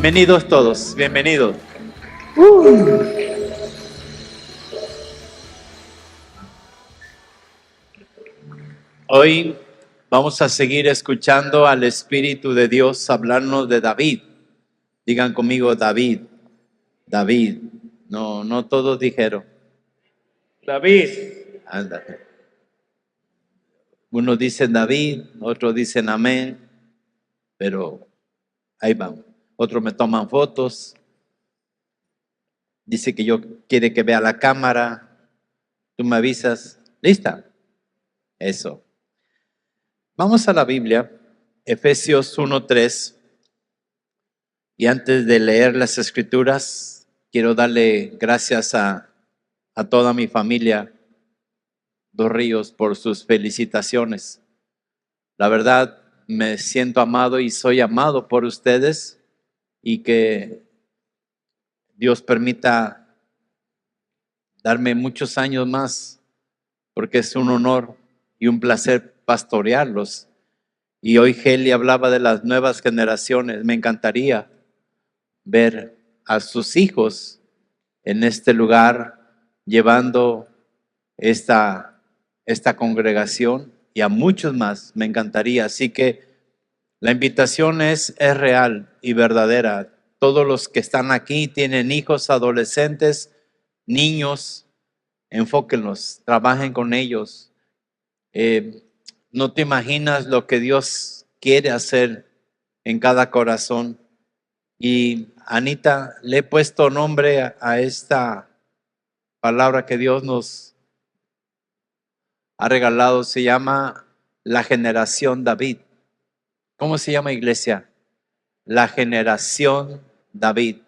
Bienvenidos todos, bienvenidos. Hoy vamos a seguir escuchando al Espíritu de Dios hablarnos de David. Digan conmigo David, David. No todos dijeron. David. Ándale. Unos dicen David, otros dicen amén, pero ahí vamos. Otros me toman fotos. Dice que quiere que vea la cámara. Tú me avisas. ¿Lista? Eso. Vamos a la Biblia, Efesios 1:3. Y antes de leer las Escrituras, quiero darle gracias a toda mi familia, Dos Ríos, por sus felicitaciones. La verdad, me siento amado y soy amado por ustedes y que Dios permita darme muchos años más, porque es un honor y un placer pastorearlos. Y hoy Heli hablaba de las nuevas generaciones. Me encantaría ver a sus hijos en este lugar llevando esta congregación y a muchos más. Me encantaría. Así que la invitación es real y verdadera. Todos los que están aquí tienen hijos, adolescentes, niños, enfóquenlos, trabajen con ellos. No te imaginas lo que Dios quiere hacer en cada corazón. Y Anita, le he puesto nombre a esta palabra que Dios nos ha regalado. Se llama la generación David. ¿Cómo se llama, iglesia? La generación David.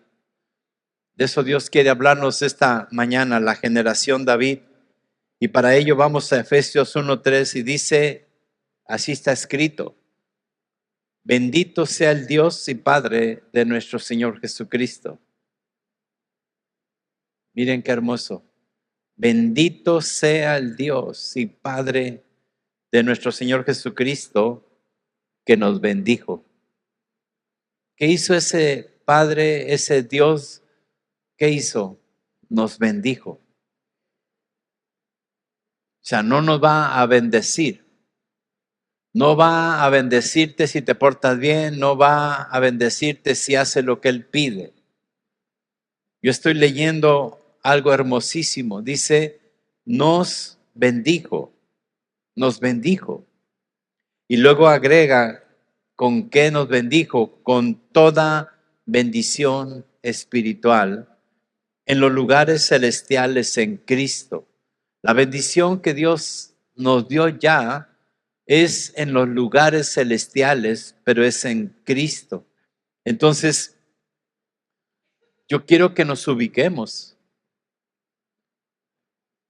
De eso Dios quiere hablarnos esta mañana, la generación David. Y para ello vamos a Efesios 1:3 y dice, así está escrito: bendito sea el Dios y Padre de nuestro Señor Jesucristo. Miren qué hermoso. Bendito sea el Dios y Padre de nuestro Señor Jesucristo, que nos bendijo. ¿Qué hizo ese Padre, ese Dios? ¿Qué hizo? Nos bendijo. O sea, no nos va a bendecir. No va a bendecirte si te portas bien, no va a bendecirte si haces lo que Él pide. Yo estoy leyendo algo hermosísimo. Dice, nos bendijo, nos bendijo. Y luego agrega, ¿con qué nos bendijo? Con toda bendición espiritual en los lugares celestiales en Cristo. La bendición que Dios nos dio ya es en los lugares celestiales, pero es en Cristo. Entonces, yo quiero que nos ubiquemos.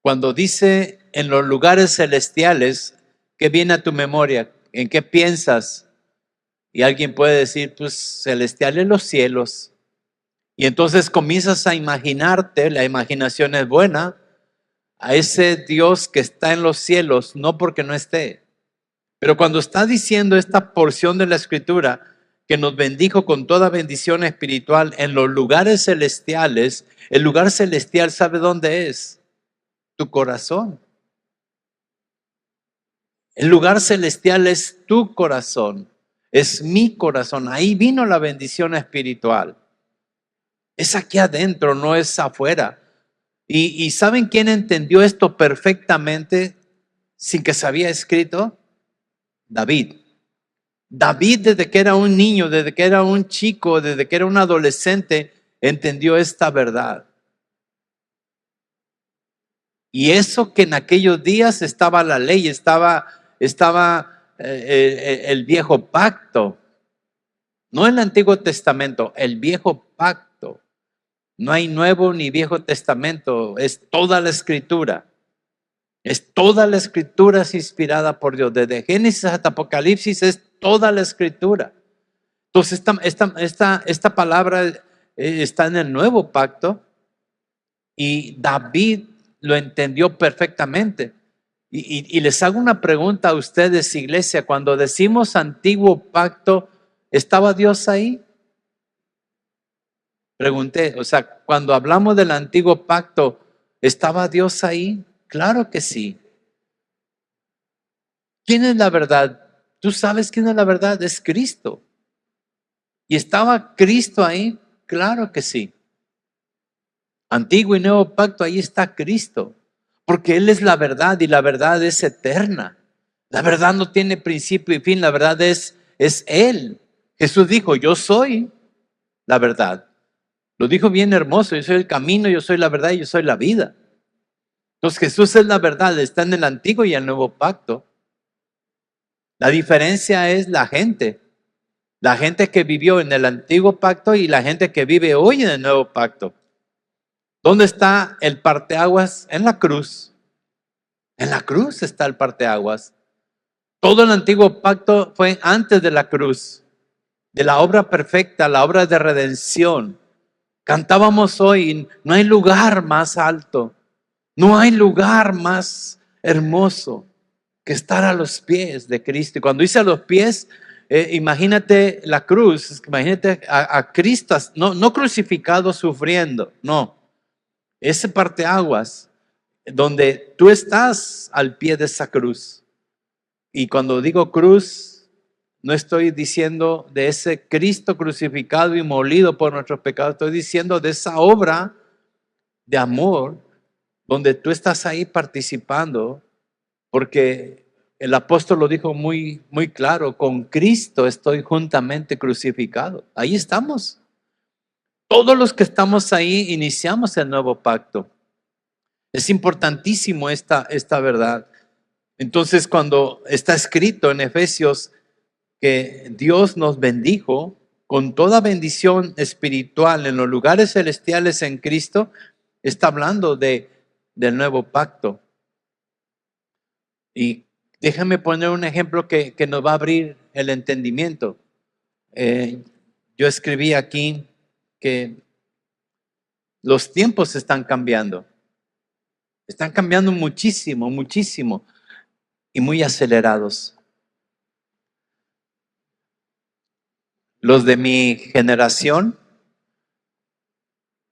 Cuando dice en los lugares celestiales, ¿qué viene a tu memoria? ¿En qué piensas? Y alguien puede decir, pues celestiales los cielos. Y entonces comienzas a imaginarte, la imaginación es buena, a ese Dios que está en los cielos, no porque no esté. Pero cuando está diciendo esta porción de la Escritura, que nos bendijo con toda bendición espiritual en los lugares celestiales, el lugar celestial, ¿sabe dónde es? Tu corazón. El lugar celestial es tu corazón, es mi corazón. Ahí vino la bendición espiritual. Es aquí adentro, no es afuera. ¿Y saben quién entendió esto perfectamente sin que se había escrito? David. David, desde que era un niño, desde que era un chico, desde que era un adolescente, entendió esta verdad. Y eso que en aquellos días estaba la ley, estaba el viejo pacto, no el Antiguo Testamento, el viejo pacto. No hay Nuevo ni Viejo Testamento, es toda la Escritura. Es toda la Escritura es inspirada por Dios. Desde Génesis hasta Apocalipsis es toda la Escritura. Entonces esta palabra está en el nuevo pacto y David lo entendió perfectamente. Y les hago una pregunta a ustedes, iglesia. Cuando decimos antiguo pacto, ¿estaba Dios ahí? Pregunté, o sea, cuando hablamos del antiguo pacto, ¿estaba Dios ahí? Claro que sí. ¿Quién es la verdad? ¿Tú sabes quién es la verdad? Es Cristo. ¿Y estaba Cristo ahí? Claro que sí. Antiguo y nuevo pacto, ahí está Cristo. Porque Él es la verdad y la verdad es eterna. La verdad no tiene principio y fin, la verdad es Él. Jesús dijo, yo soy la verdad. Lo dijo bien hermoso, yo soy el camino, yo soy la verdad y yo soy la vida. Entonces Jesús es la verdad, está en el antiguo y el nuevo pacto. La diferencia es la gente. La gente que vivió en el antiguo pacto y la gente que vive hoy en el nuevo pacto. ¿Dónde está el parteaguas? En la cruz. En la cruz está el parteaguas. Todo el antiguo pacto fue antes de la cruz, de la obra perfecta, la obra de redención. Cantábamos hoy, no hay lugar más alto, no hay lugar más hermoso que estar a los pies de Cristo. Y cuando dice a los pies, imagínate la cruz, imagínate a Cristo, no crucificado sufriendo, no. Ese parteaguas donde tú estás al pie de esa cruz. Y cuando digo cruz, no estoy diciendo de ese Cristo crucificado y molido por nuestros pecados, estoy diciendo de esa obra de amor donde tú estás ahí participando, porque el apóstol lo dijo muy, muy claro, con Cristo estoy juntamente crucificado. Ahí estamos. Todos los que estamos ahí iniciamos el nuevo pacto. Es importantísimo esta verdad. Entonces, cuando está escrito en Efesios que Dios nos bendijo con toda bendición espiritual en los lugares celestiales en Cristo, está hablando del nuevo pacto. Y déjame poner un ejemplo que nos va a abrir el entendimiento. Yo escribí aquí que los tiempos están cambiando. Están cambiando muchísimo, muchísimo y muy acelerados. Los de mi generación,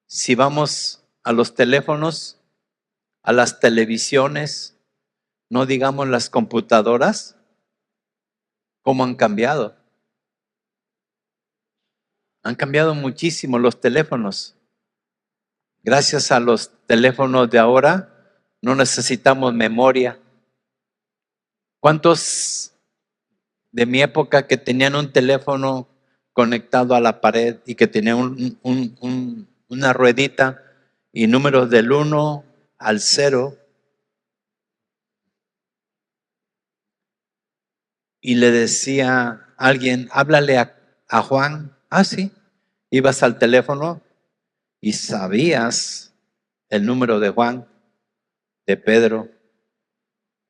si vamos a los teléfonos, a las televisiones, no digamos las computadoras, ¿cómo han cambiado? Han cambiado muchísimo los teléfonos. Gracias a los teléfonos de ahora, no necesitamos memoria. ¿Cuántos de mi época que tenían un teléfono conectado a la pared y que tenía una ruedita y números del 1 al 0? Y le decía a alguien, háblale a Juan. Ah, sí. Ibas al teléfono y sabías el número de Juan, de Pedro,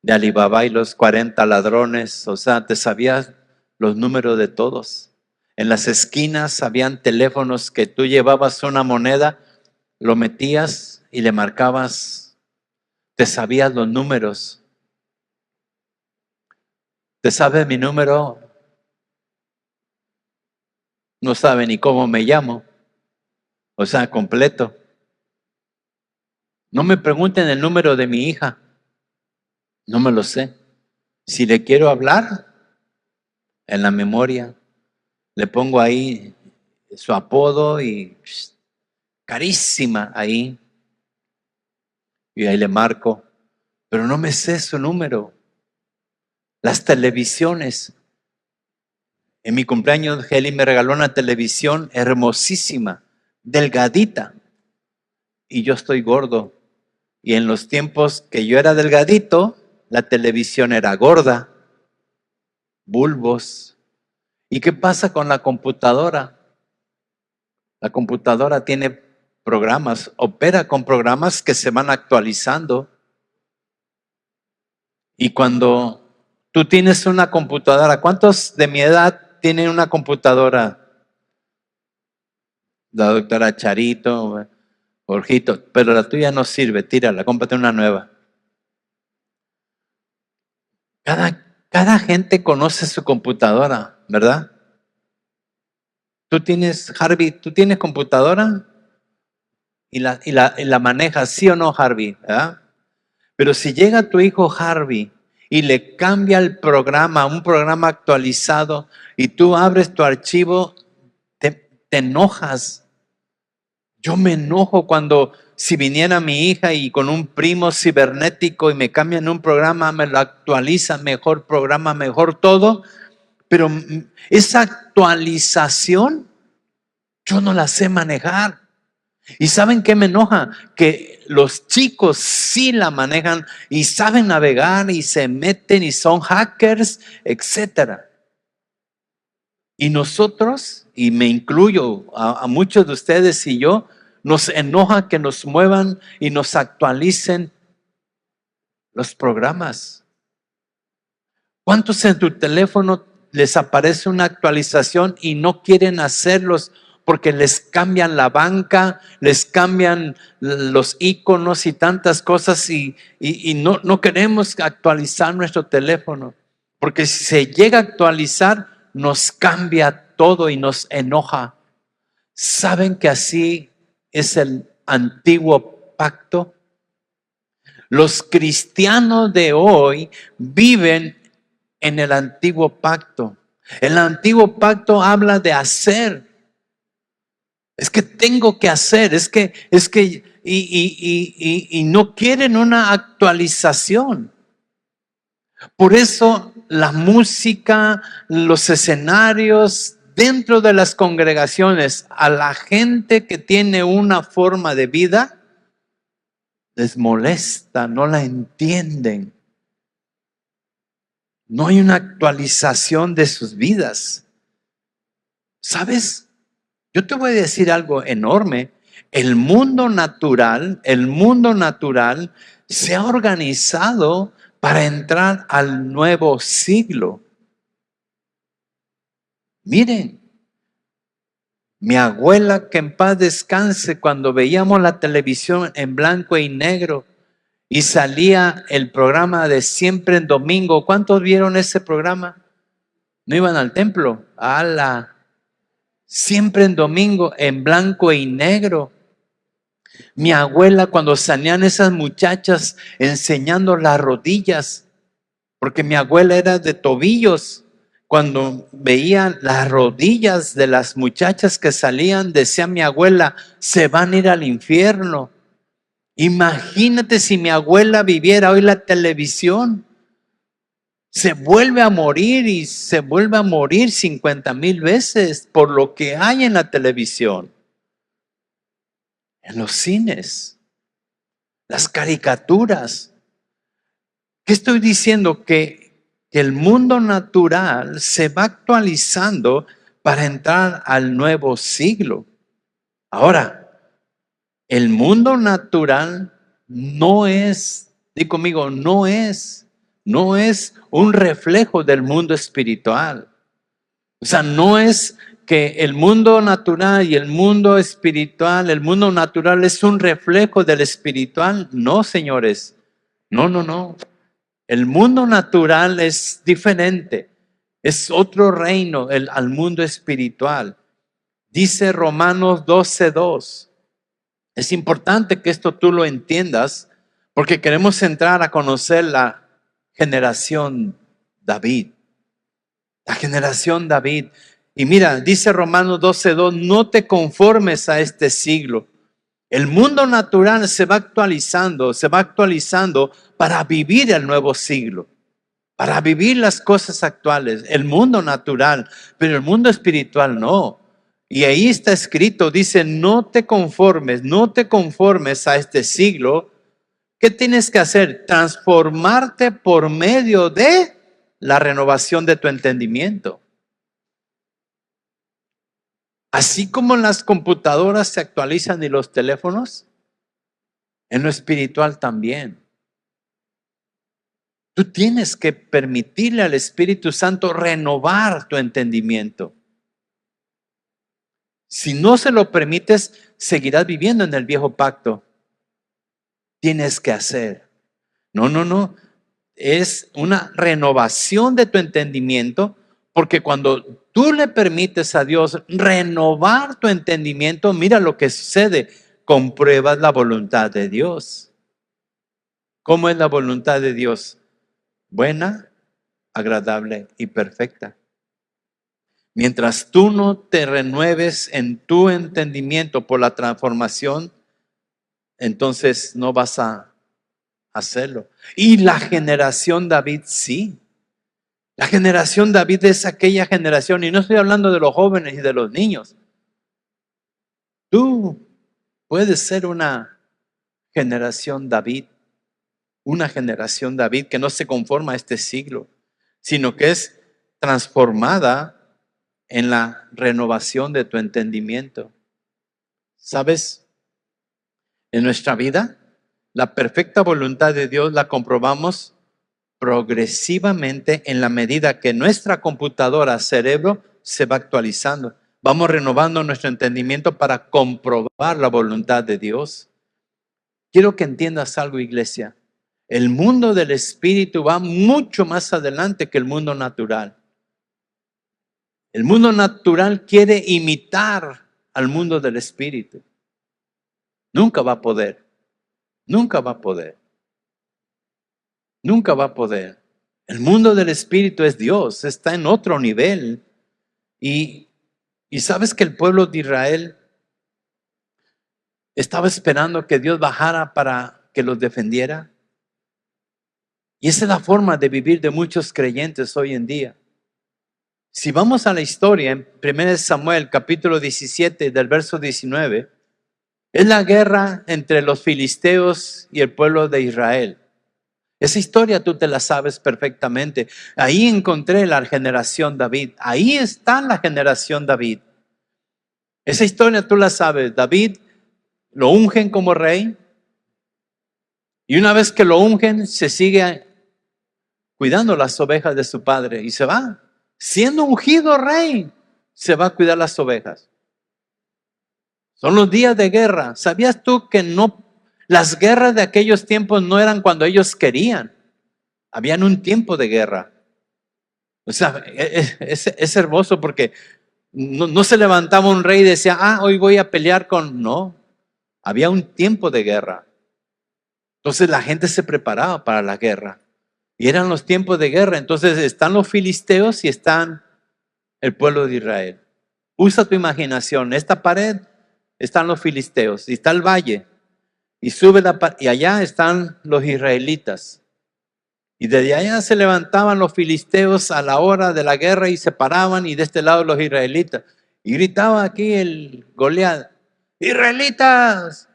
de Alibaba y los 40 ladrones. O sea, te sabías los números de todos. En las esquinas habían teléfonos que tú llevabas una moneda, lo metías y le marcabas, te sabías los números. ¿Te sabes mi número? No sabe ni cómo me llamo. O sea, completo. No me pregunten el número de mi hija. No me lo sé. Si le quiero hablar, en la memoria, le pongo ahí su apodo y carísima ahí. Y ahí le marco. Pero no me sé su número. Las televisiones. En mi cumpleaños, Heli me regaló una televisión hermosísima, delgadita. Y yo estoy gordo. Y en los tiempos que yo era delgadito, la televisión era gorda, bulbos. ¿Y qué pasa con la computadora? La computadora tiene programas, opera con programas que se van actualizando. Y cuando tú tienes una computadora, ¿cuántos de mi edad tienen una computadora? La doctora Charito, Jorgito, pero la tuya no sirve, tírala, cómprate una nueva. Cada gente conoce su computadora, ¿verdad? ¿Tú tienes, Harvey, tú tienes computadora? y la manejas, ¿sí o no, Harvey? ¿Ah? Pero si llega tu hijo Harvey y le cambia el programa, un programa actualizado, y tú abres tu archivo, te enojas. Yo me enojo cuando si viniera mi hija y con un primo cibernético y me cambian un programa, me lo actualizan, mejor programa, mejor todo, pero esa actualización yo no la sé manejar. ¿Y saben qué me enoja? Que los chicos sí la manejan y saben navegar y se meten y son hackers, etcétera. Y nosotros, y me incluyo a muchos de ustedes y yo, nos enoja que nos muevan y nos actualicen los programas. ¿Cuántos en tu teléfono les aparece una actualización y no quieren hacerlos porque les cambian la banca, les cambian los iconos y tantas cosas y no queremos actualizar nuestro teléfono? Porque si se llega a actualizar, nos cambia todo y nos enoja. ¿Saben que así es el antiguo pacto? Los cristianos de hoy viven en el antiguo pacto. El antiguo pacto habla de hacer. Es que tengo que hacer, y no quieren una actualización. Por eso la música, los escenarios dentro de las congregaciones, a la gente que tiene una forma de vida, les molesta, no la entienden. No hay una actualización de sus vidas. ¿Sabes? Yo te voy a decir algo enorme. El mundo natural se ha organizado para entrar al nuevo siglo. Miren, mi abuela, que en paz descanse, cuando veíamos la televisión en blanco y negro y salía el programa de Siempre en Domingo, ¿cuántos vieron ese programa? ¿No iban al templo? ¡Hala! Siempre en Domingo, en blanco y negro. Mi abuela, cuando salían esas muchachas enseñando las rodillas, porque mi abuela era de tobillos, cuando veía las rodillas de las muchachas que salían, decía mi abuela, se van a ir al infierno. Imagínate si mi abuela viviera hoy la televisión. Se vuelve a morir y se vuelve a morir 50,000 veces por lo que hay en la televisión, en los cines, las caricaturas. ¿Qué estoy diciendo? Que el mundo natural se va actualizando para entrar al nuevo siglo. Ahora, el mundo natural no es, di conmigo, no es un reflejo del mundo espiritual. O sea, no es que el mundo natural y el mundo espiritual, el mundo natural es un reflejo del espiritual. No, señores. No. El mundo natural es diferente. Es otro reino al mundo espiritual. Dice Romanos 12:2. Es importante que esto tú lo entiendas porque queremos entrar a conocer la generación David. La generación David. Y mira, dice Romanos 12:2, no te conformes a este siglo. El mundo natural se va actualizando para vivir el nuevo siglo, para vivir las cosas actuales, el mundo natural, pero el mundo espiritual no. Y ahí está escrito, dice, no te conformes a este siglo. ¿Qué tienes que hacer? Transformarte por medio de la renovación de tu entendimiento. Así como las computadoras se actualizan y los teléfonos, en lo espiritual también. Tú tienes que permitirle al Espíritu Santo renovar tu entendimiento. Si no se lo permites, seguirás viviendo en el viejo pacto. Tienes que hacer. No. Es una renovación de tu entendimiento, porque cuando tú le permites a Dios renovar tu entendimiento, mira lo que sucede. compruebas la voluntad de Dios. ¿Cómo es la voluntad de Dios? Buena, agradable y perfecta. Mientras tú no te renueves en tu entendimiento por la transformación, entonces no vas a hacerlo. Y la generación David sí. La generación David es aquella generación, y no estoy hablando de los jóvenes y de los niños. Tú puedes ser una generación David que no se conforma a este siglo, sino que es transformada en la renovación de tu entendimiento. ¿Sabes? En nuestra vida, la perfecta voluntad de Dios la comprobamos progresivamente en la medida que nuestra computadora, cerebro, se va actualizando. Vamos renovando nuestro entendimiento para comprobar la voluntad de Dios. Quiero que entiendas algo, iglesia. El mundo del espíritu va mucho más adelante que el mundo natural. El mundo natural quiere imitar al mundo del espíritu. Nunca va a poder. Nunca va a poder. Nunca va a poder. El mundo del espíritu es Dios, está en otro nivel. Y sabes que el pueblo de Israel estaba esperando que Dios bajara para que los defendiera. Y esa es la forma de vivir de muchos creyentes hoy en día. Si vamos a la historia, en 1 Samuel capítulo 17 del verso 19, es la guerra entre los filisteos y el pueblo de Israel. Esa historia tú te la sabes perfectamente. Ahí encontré la generación David. Ahí está la generación David. Esa historia tú la sabes. David lo ungen como rey. Y una vez que lo ungen, se sigue cuidando las ovejas de su padre. Y se va. Siendo ungido rey, se va a cuidar las ovejas. Son los días de guerra. ¿Sabías tú que las guerras de aquellos tiempos no eran cuando ellos querían? Habían un tiempo de guerra. O sea, es hermoso porque no se levantaba un rey y decía, hoy voy a pelear con... No, había un tiempo de guerra. Entonces la gente se preparaba para la guerra. Y eran los tiempos de guerra. Entonces están los filisteos y están el pueblo de Israel. Usa tu imaginación. Esta pared están los filisteos y está el valle. Y sube y allá están los israelitas. Y desde allá se levantaban los filisteos a la hora de la guerra y se paraban, y de este lado los israelitas. Y gritaba aquí el Goliat: israelitas,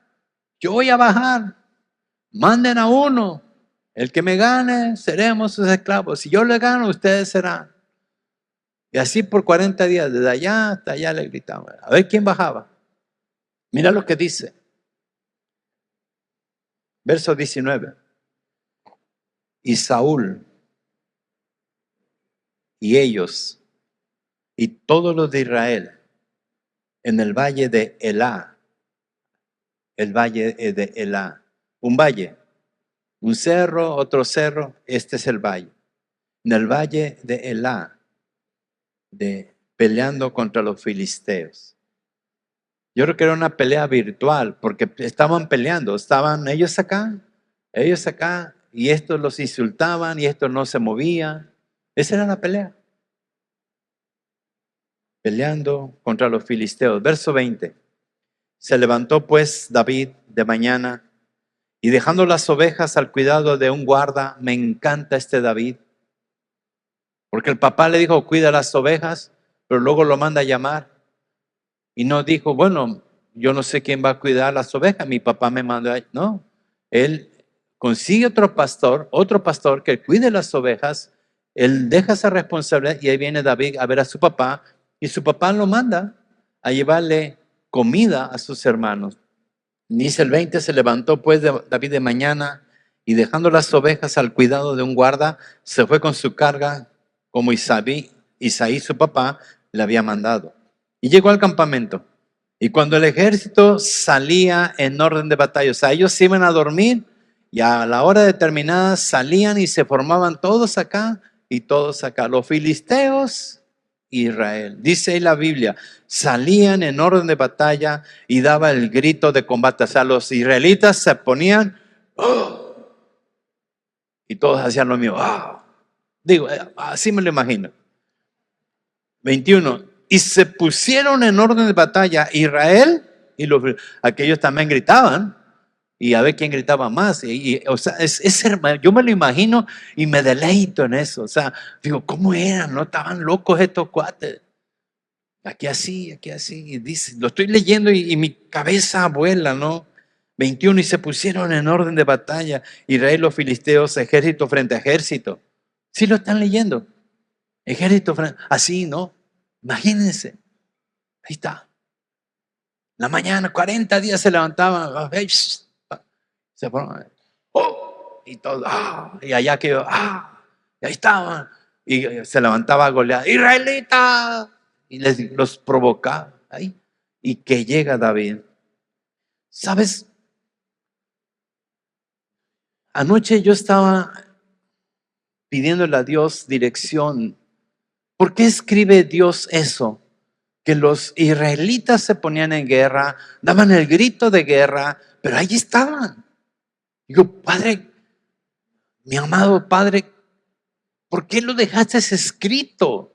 yo voy a bajar, manden a uno, el que me gane seremos sus esclavos, si yo le gano ustedes serán. Y así por 40 días, desde allá hasta allá le gritaban. A ver quién bajaba. Mira lo que dice. Verso 19. Y Saúl y ellos y todos los de Israel en el valle de Elá, el valle de Elá, un valle, un cerro, otro cerro, este es el valle. En el valle de Elá, peleando contra los filisteos. Yo creo que era una pelea virtual porque estaban peleando, estaban ellos acá, y estos los insultaban y estos no se movían. Esa era la pelea. Peleando contra los filisteos. Verso 20. Se levantó pues David de mañana y dejando las ovejas al cuidado de un guarda. Me encanta este David. Porque el papá le dijo, cuida las ovejas, pero luego lo manda a llamar. Y no dijo, bueno, yo no sé quién va a cuidar las ovejas, mi papá me mandó a... No, él consigue otro pastor que cuide las ovejas, él deja esa responsabilidad y ahí viene David a ver a su papá y su papá lo manda a llevarle comida a sus hermanos. Dice el 20, se levantó pues David de mañana y dejando las ovejas al cuidado de un guarda, se fue con su carga como Isaí su papá le había mandado. Y llegó al campamento. Y cuando el ejército salía en orden de batalla, o sea, ellos se iban a dormir y a la hora determinada salían y se formaban todos acá y todos acá. Los filisteos Israel. Dice ahí la Biblia, salían en orden de batalla y daba el grito de combate. O sea, los israelitas se ponían ¡oh! Y todos hacían lo mismo. ¡Oh! Digo, así me lo imagino. 21. Y se pusieron en orden de batalla Israel y aquellos también gritaban. Y a ver quién gritaba más. O sea, yo me lo imagino y me deleito en eso. O sea, digo, ¿cómo eran? ¿No estaban locos estos cuates? Aquí así, aquí así. Y dice, lo estoy leyendo y mi cabeza vuela, ¿no? 21. Y se pusieron en orden de batalla Israel, los filisteos, ejército frente a ejército. ¿Sí lo están leyendo? Ejército frente, así, ¿no? Imagínense. Ahí está. La mañana, 40 días se levantaban. Se fueron, ¡oh! Y todo, ¡ah! Y allá quedó, ¡ah! Y ahí estaban. Y se levantaba Goliat, ¡israelita! Y los provocaba ahí. Y que llega David. ¿Sabes? Anoche yo estaba pidiéndole a Dios dirección. ¿Por qué escribe Dios eso? Que los israelitas se ponían en guerra, daban el grito de guerra, pero ahí estaban. Digo, Padre, mi amado Padre, ¿por qué lo dejaste escrito?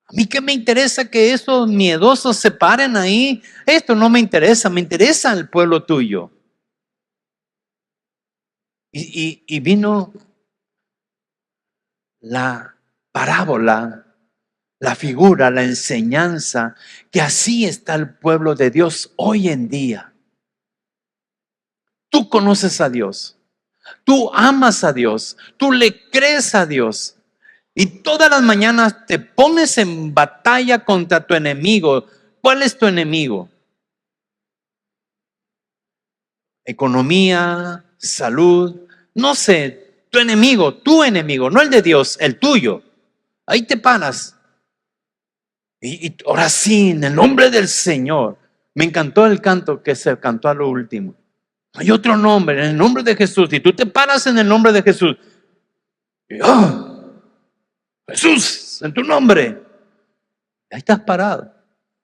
A mí qué me interesa que esos miedosos se paren ahí. Esto no me interesa el pueblo tuyo. Y vino la parábola, la figura, la enseñanza, que así está el pueblo de Dios hoy en día. Tú conoces a Dios, tú amas a Dios, tú le crees a Dios. Y todas las mañanas te pones en batalla contra tu enemigo. ¿Cuál es tu enemigo? Economía, salud, no sé, tu enemigo, no el de Dios, el tuyo. Ahí te paras. Y ahora sí, en el nombre del Señor. Me encantó el canto que se cantó a lo último. Hay otro nombre, en el nombre de Jesús. Y tú te paras en el nombre de Jesús. Y, ¡oh! Jesús, en tu nombre. Ahí estás parado.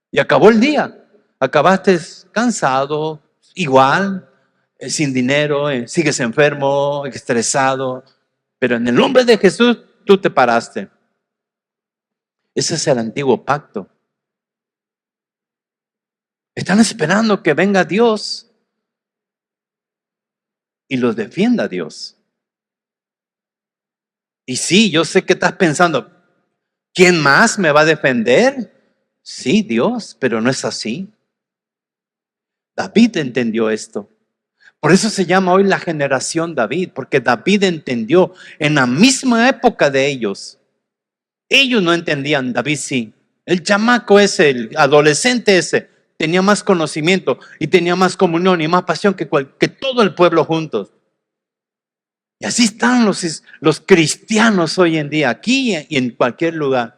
Y acabó el día. Acabaste cansado, igual, sin dinero, sigues enfermo, estresado. Pero en el nombre de Jesús, tú te paraste. Ese es el antiguo pacto. Están esperando que venga Dios y los defienda Dios. Y sí, yo sé que estás pensando, ¿quién más me va a defender? Sí, Dios, pero no es así. David entendió esto. Por eso se llama hoy la generación David, porque David entendió en la misma época de ellos. Ellos no entendían, David sí. El chamaco ese, el adolescente ese, tenía más conocimiento y tenía más comunión y más pasión que todo el pueblo juntos. Y así están los cristianos hoy en día, aquí y en cualquier lugar.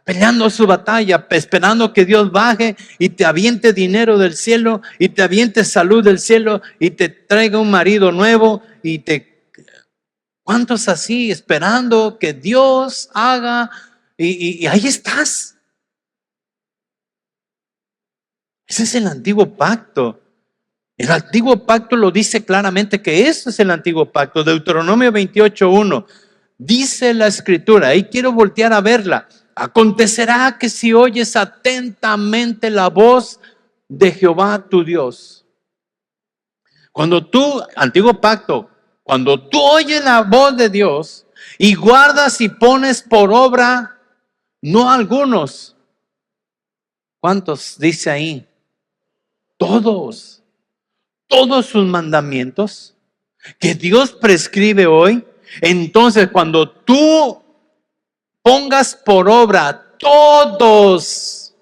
Peleando su batalla, esperando que Dios baje y te aviente dinero del cielo y te aviente salud del cielo y te traiga un marido nuevo ¿cuántos así esperando que Dios haga? Y ahí estás. Ese es el antiguo pacto. El antiguo pacto lo dice claramente que eso es el antiguo pacto. Deuteronomio 28:1. Dice la escritura, ahí quiero voltear a verla. Acontecerá que si oyes atentamente la voz de Jehová tu Dios. Antiguo pacto, cuando tú oyes la voz de Dios y guardas y pones por obra, no algunos. ¿Cuántos dice ahí? Todos sus mandamientos que Dios prescribe hoy. Entonces, cuando tú pongas por obra todos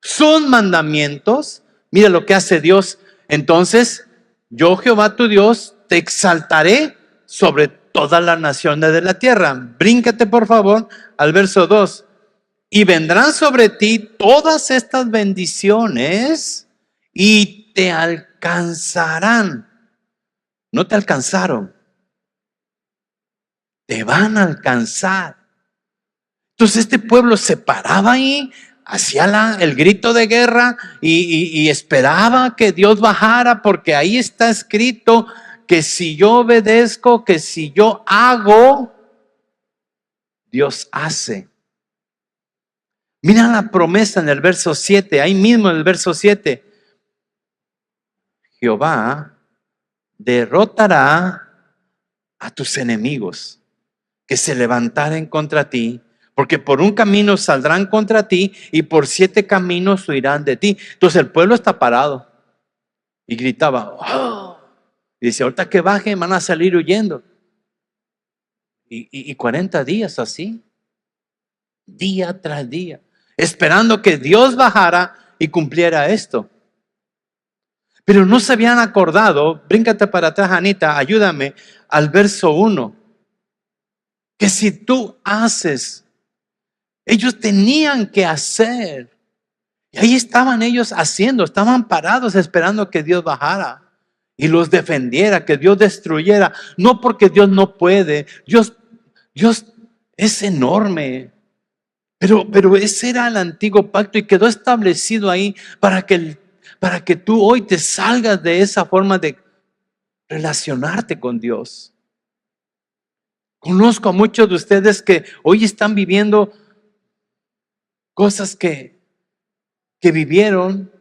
sus mandamientos, mira lo que hace Dios. Entonces, yo, Jehová tu Dios, te exaltaré sobre todas las naciones de la tierra. Bríncate, por favor, al verso 2. Y vendrán sobre ti todas estas bendiciones y te alcanzarán. No te alcanzaron. Te van a alcanzar. Entonces este pueblo se paraba ahí, hacía el grito de guerra y esperaba que Dios bajara, porque ahí está escrito que si yo obedezco, que si yo hago, Dios hace. Mira la promesa en el verso 7, ahí mismo en el verso 7. Jehová derrotará a tus enemigos que se levantaren contra ti, porque por un camino saldrán contra ti y por 7 caminos huirán de ti. Entonces el pueblo está parado y gritaba, ¡oh! Y dice, ahorita que bajen van a salir huyendo. Y 40 días así, día tras día, esperando que Dios bajara y cumpliera esto. Pero no se habían acordado, bríncate para atrás, Anita, ayúdame, al verso 1. Que si tú haces, ellos tenían que hacer. Y ahí estaban ellos haciendo, estaban parados esperando que Dios bajara y los defendiera, que Dios destruyera. No porque Dios no puede, Dios es enorme. Pero ese era el antiguo pacto y quedó establecido ahí para que tú hoy te salgas de esa forma de relacionarte con Dios. Conozco a muchos de ustedes que hoy están viviendo cosas que vivieron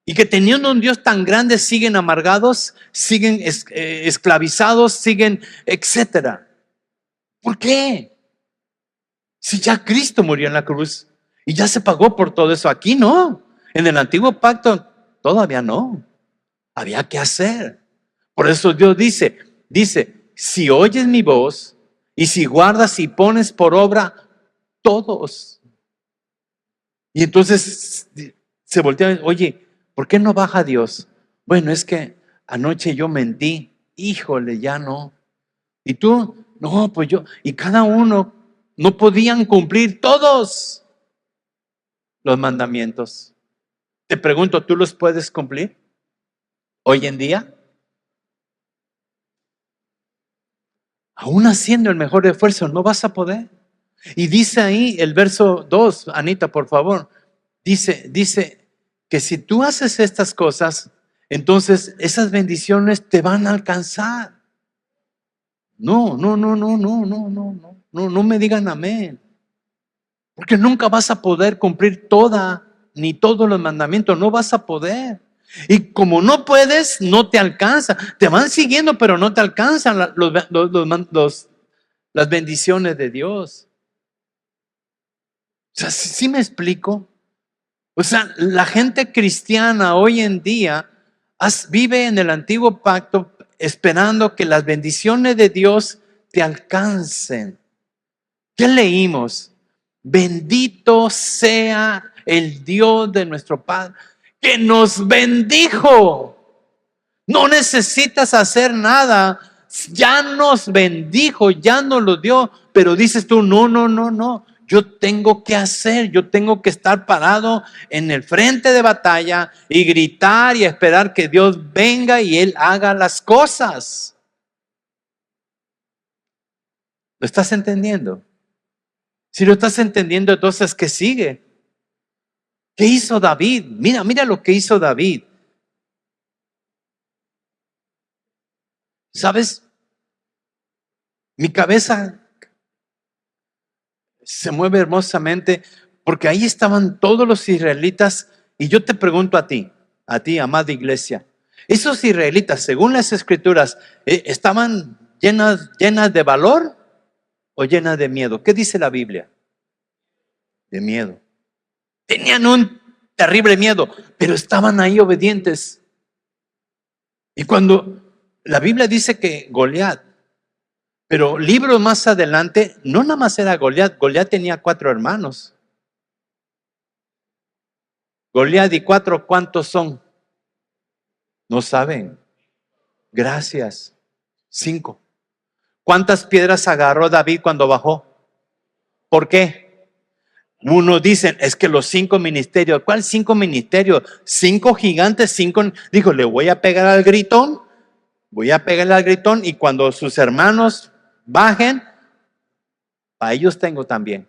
y que teniendo un Dios tan grande siguen amargados, siguen esclavizados, siguen etcétera. ¿Por qué? Si ya Cristo murió en la cruz y ya se pagó por todo eso, aquí no. En el antiguo pacto todavía no. Había que hacer. Por eso Dios dice, si oyes mi voz y si guardas y pones por obra todos. Y entonces se voltea, oye, ¿por qué no baja Dios? Bueno, es que anoche yo mentí. Híjole, ya no. Y tú, no, pues yo, y cada uno no podían cumplir todos los mandamientos. Te pregunto, ¿tú los puedes cumplir hoy en día? Aún haciendo el mejor esfuerzo, no vas a poder. Y dice ahí el verso 2, Anita, por favor, dice que si tú haces estas cosas, entonces esas bendiciones te van a alcanzar. No me digan amén. Porque nunca vas a poder cumplir ni todos los mandamientos, no vas a poder. Y como no puedes, no te alcanza. Te van siguiendo, pero no te alcanzan las bendiciones de Dios. O sea, ¿sí me explico? O sea, la gente cristiana hoy en día vive en el antiguo pacto esperando que las bendiciones de Dios te alcancen. ¿Qué leímos? Bendito sea el Dios de nuestro Padre, que nos bendijo. No necesitas hacer nada. Ya nos bendijo, ya nos lo dio. Pero dices tú, no. Yo tengo que hacer, yo tengo que estar parado en el frente de batalla y gritar y esperar que Dios venga y Él haga las cosas. ¿Lo estás entendiendo? Si lo estás entendiendo, entonces, ¿qué sigue? ¿Qué hizo David? Mira lo que hizo David. ¿Sabes? Mi cabeza se mueve hermosamente porque ahí estaban todos los israelitas y yo te pregunto a ti, amada iglesia, ¿esos israelitas, según las escrituras, estaban llenas de valor o llenas de miedo? ¿Qué dice la Biblia? De miedo. Tenían un terrible miedo, pero estaban ahí obedientes. Y cuando la Biblia dice que Goliat, pero libros más adelante, no nada más era Goliat, Goliat tenía 4 hermanos. Goliat y 4, ¿cuántos son? No saben. Gracias. 5. ¿Cuántas piedras agarró David cuando bajó? ¿Por qué? Unos dicen, es que los 5 ministerios. ¿Cuál 5 ministerios? 5 gigantes, 5. Dijo, le voy a pegar al gritón. Voy a pegarle al gritón y cuando sus hermanos bajen, para ellos tengo también.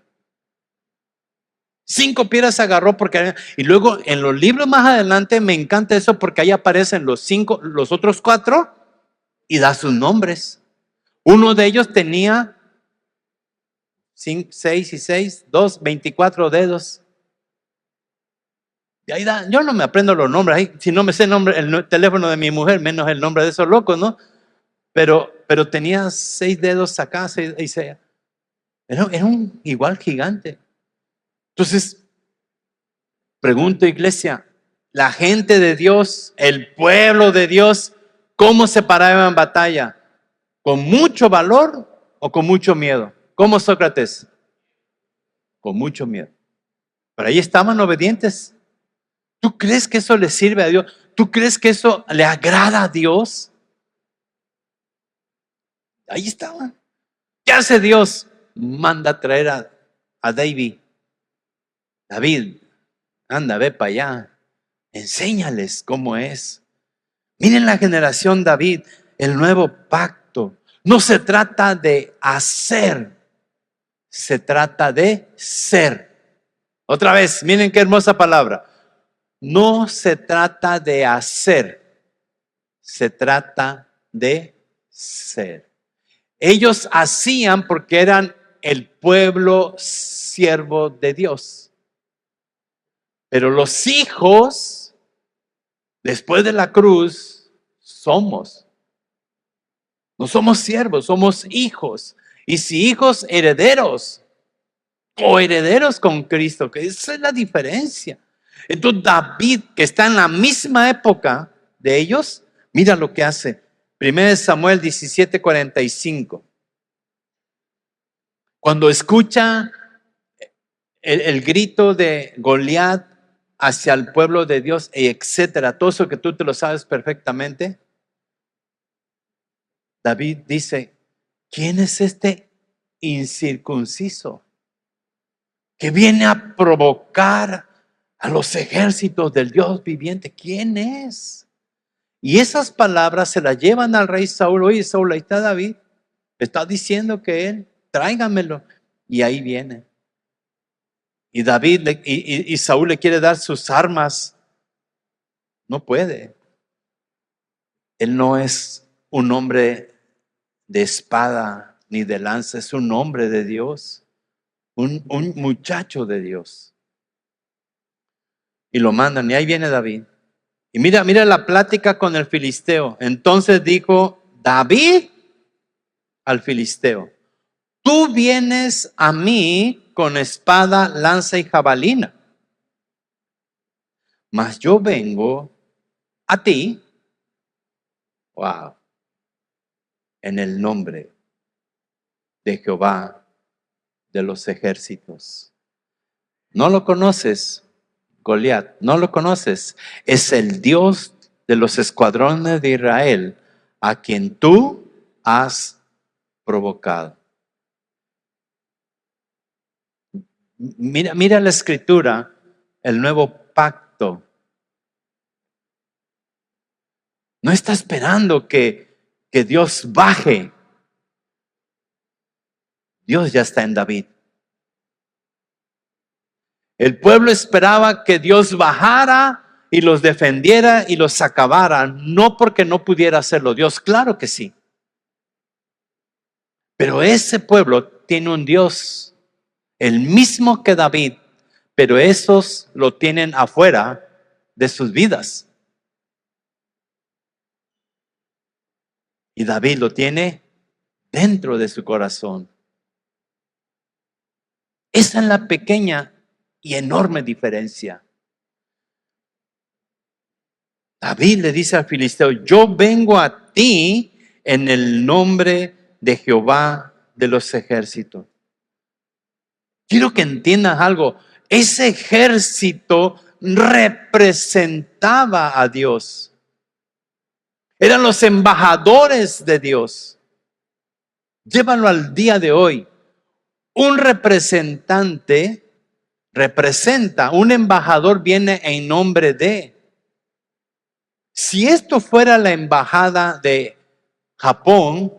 5 piedras agarró porque... Y luego en los libros más adelante me encanta eso porque ahí aparecen los otros 4 y da sus nombres. Uno de ellos tenía 6 y 6, 24 dedos. Y ahí da, yo no me aprendo los nombres, ahí, si no me sé el teléfono de mi mujer, menos el nombre de esos locos, ¿no? Pero tenía 6 dedos acá, 6 y 6. Era un igual gigante. Entonces, pregunto, iglesia, la gente de Dios, el pueblo de Dios, ¿cómo se paraba en batalla? ¿Con mucho valor o con mucho miedo? ¿Cómo, Sócrates? Con mucho miedo. Pero ahí estaban obedientes. ¿Tú crees que eso le sirve a Dios? ¿Tú crees que eso le agrada a Dios? Ahí estaban. ¿Qué hace Dios? Manda a traer a David. David, anda, ve para allá. Enséñales cómo es. Miren la generación David, el nuevo pacto. No se trata de hacer, se trata de ser. Otra vez, miren qué hermosa palabra. No se trata de hacer, se trata de ser. Ellos hacían porque eran el pueblo siervo de Dios. Pero los hijos, después de la cruz, no somos siervos, somos hijos. Y si hijos, herederos, coherederos con Cristo, que esa es la diferencia. Entonces David, que está en la misma época de ellos, mira lo que hace. 1 Samuel 17:45. Cuando escucha el grito de Goliat hacia el pueblo de Dios, etcétera, todo eso que tú te lo sabes perfectamente, David dice, ¿quién es este incircunciso que viene a provocar a los ejércitos del Dios viviente? ¿Quién es? Y esas palabras se las llevan al rey Saúl. Oye, Saúl, ahí está David. Está diciendo que él, tráigamelo. Y ahí viene. Y David y Saúl le quiere dar sus armas. No puede. Él no es un hombre de espada ni de lanza, es un hombre de Dios. Un muchacho de Dios. Y lo mandan, y ahí viene David. Y mira la plática con el filisteo. Entonces dijo David al filisteo, tú vienes a mí con espada, lanza y jabalina, mas yo vengo a ti, wow, en el nombre de Jehová de los ejércitos. ¿No lo conoces, Goliat? ¿No lo conoces? Es el Dios de los escuadrones de Israel a quien tú has provocado. Mira la escritura, el nuevo pacto. No está esperando que Dios baje. Dios ya está en David. El pueblo esperaba que Dios bajara y los defendiera y los acabara, no porque no pudiera hacerlo Dios, claro que sí. Pero ese pueblo tiene un Dios, el mismo que David, pero esos lo tienen afuera de sus vidas. Y David lo tiene dentro de su corazón. Esa es la pequeña y enorme diferencia. David le dice al filisteo, yo vengo a ti en el nombre de Jehová de los ejércitos. Quiero que entiendas algo. Ese ejército representaba a Dios. Eran los embajadores de Dios. Llévalo al día de hoy. Un representante representa, un embajador viene en nombre de. Si esto fuera la embajada de Japón,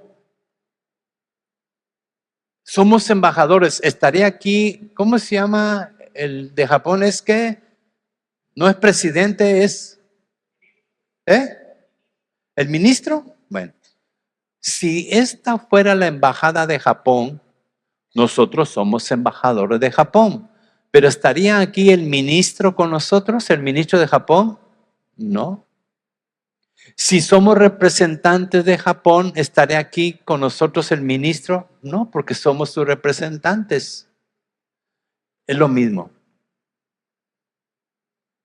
somos embajadores. Estaría aquí, ¿cómo se llama el de Japón es que no es presidente, es el ministro. Bueno, si esta fuera la embajada de Japón, nosotros somos embajadores de Japón. Pero ¿estaría aquí el ministro con nosotros, el ministro de Japón? No. Si somos representantes de Japón, ¿estaría aquí con nosotros el ministro? No, porque somos sus representantes. Es lo mismo.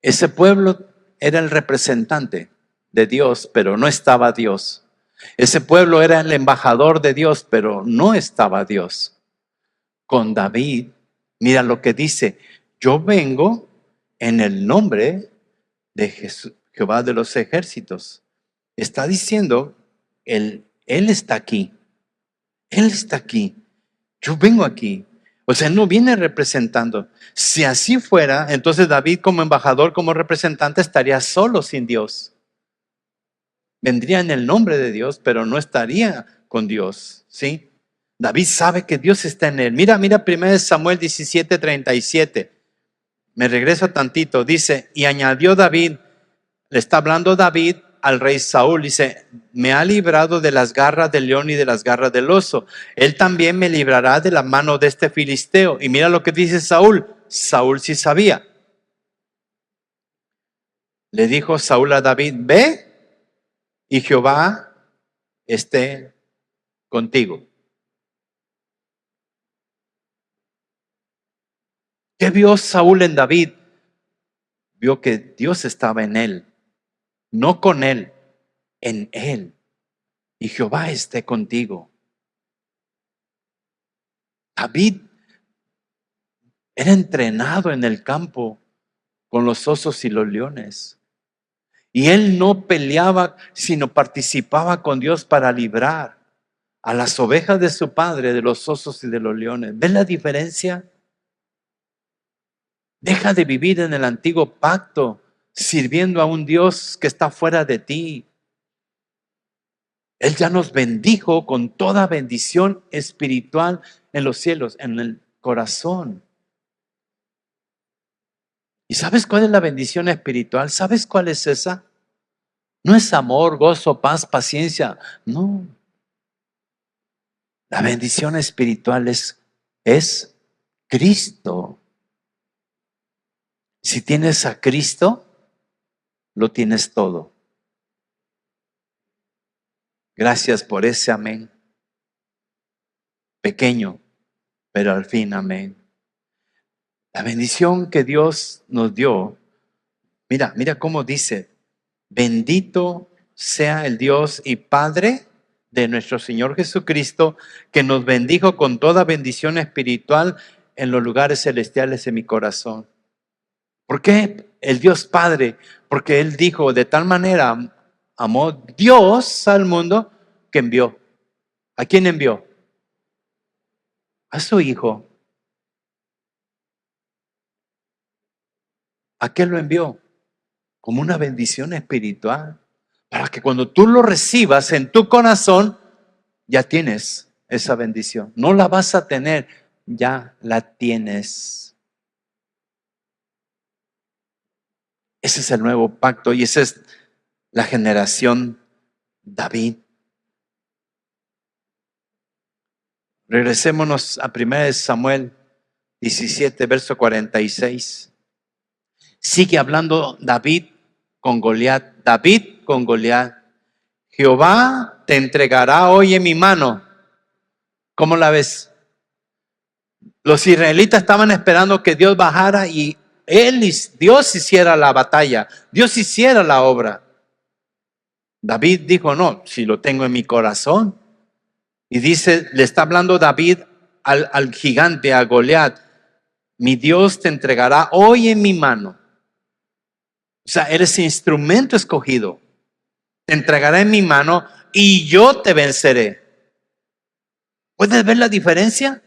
Ese pueblo era el representante de Dios, pero no estaba Dios. Ese pueblo era el embajador de Dios, pero no estaba Dios. Con David, mira lo que dice: yo vengo en el nombre de Jehová de los ejércitos. Está diciendo, él está aquí. Él está aquí. Yo vengo aquí. O sea, él no viene representando. Si así fuera, entonces David como embajador, como representante, estaría solo sin Dios. Vendría en el nombre de Dios, pero no estaría con Dios, ¿sí? David sabe que Dios está en él. Mira 1 Samuel 17:37. Me regreso tantito. Dice, y añadió David, le está hablando David al rey Saúl, dice, me ha librado de las garras del león y de las garras del oso. Él también me librará de la mano de este filisteo. Y mira lo que dice Saúl. Saúl sí sabía. Le dijo Saúl a David, ve y Jehová esté contigo. ¿Qué vio Saúl en David? Vio que Dios estaba en él, no con él, en él. Y Jehová esté contigo. David era entrenado en el campo con los osos y los leones. Y él no peleaba, sino participaba con Dios para librar a las ovejas de su padre de los osos y de los leones. ¿Ves la diferencia? Deja de vivir en el antiguo pacto, sirviendo a un Dios que está fuera de ti. Él ya nos bendijo con toda bendición espiritual en los cielos, en el corazón. ¿Y sabes cuál es la bendición espiritual? ¿Sabes cuál es esa? No es amor, gozo, paz, paciencia. No. La bendición espiritual es Cristo. Si tienes a Cristo, lo tienes todo. Gracias por ese amén. Pequeño, pero al fin amén. La bendición que Dios nos dio, mira cómo dice, bendito sea el Dios y Padre de nuestro Señor Jesucristo, que nos bendijo con toda bendición espiritual en los lugares celestiales en mi corazón. ¿Por qué el Dios Padre? Porque Él dijo, de tal manera amó Dios al mundo que envió. ¿A quién envió? A su Hijo. ¿A qué lo envió? Como una bendición espiritual. Para que cuando tú lo recibas en tu corazón, ya tienes esa bendición. No la vas a tener, ya la tienes. Ese es el nuevo pacto y esa es la generación David. Regresémonos a 1 Samuel 17, verso 46. Sigue hablando David con Goliat. David con Goliat. Jehová te entregará hoy en mi mano. ¿Cómo la ves? Los israelitas estaban esperando que Dios bajara y Dios hiciera la batalla. Dios hiciera la obra. David dijo, no, si lo tengo en mi corazón. Y dice, le está hablando David al gigante, a Goliat. Mi Dios te entregará hoy en mi mano. O sea, eres instrumento escogido. Te entregará en mi mano y yo te venceré. ¿Puedes ver la diferencia?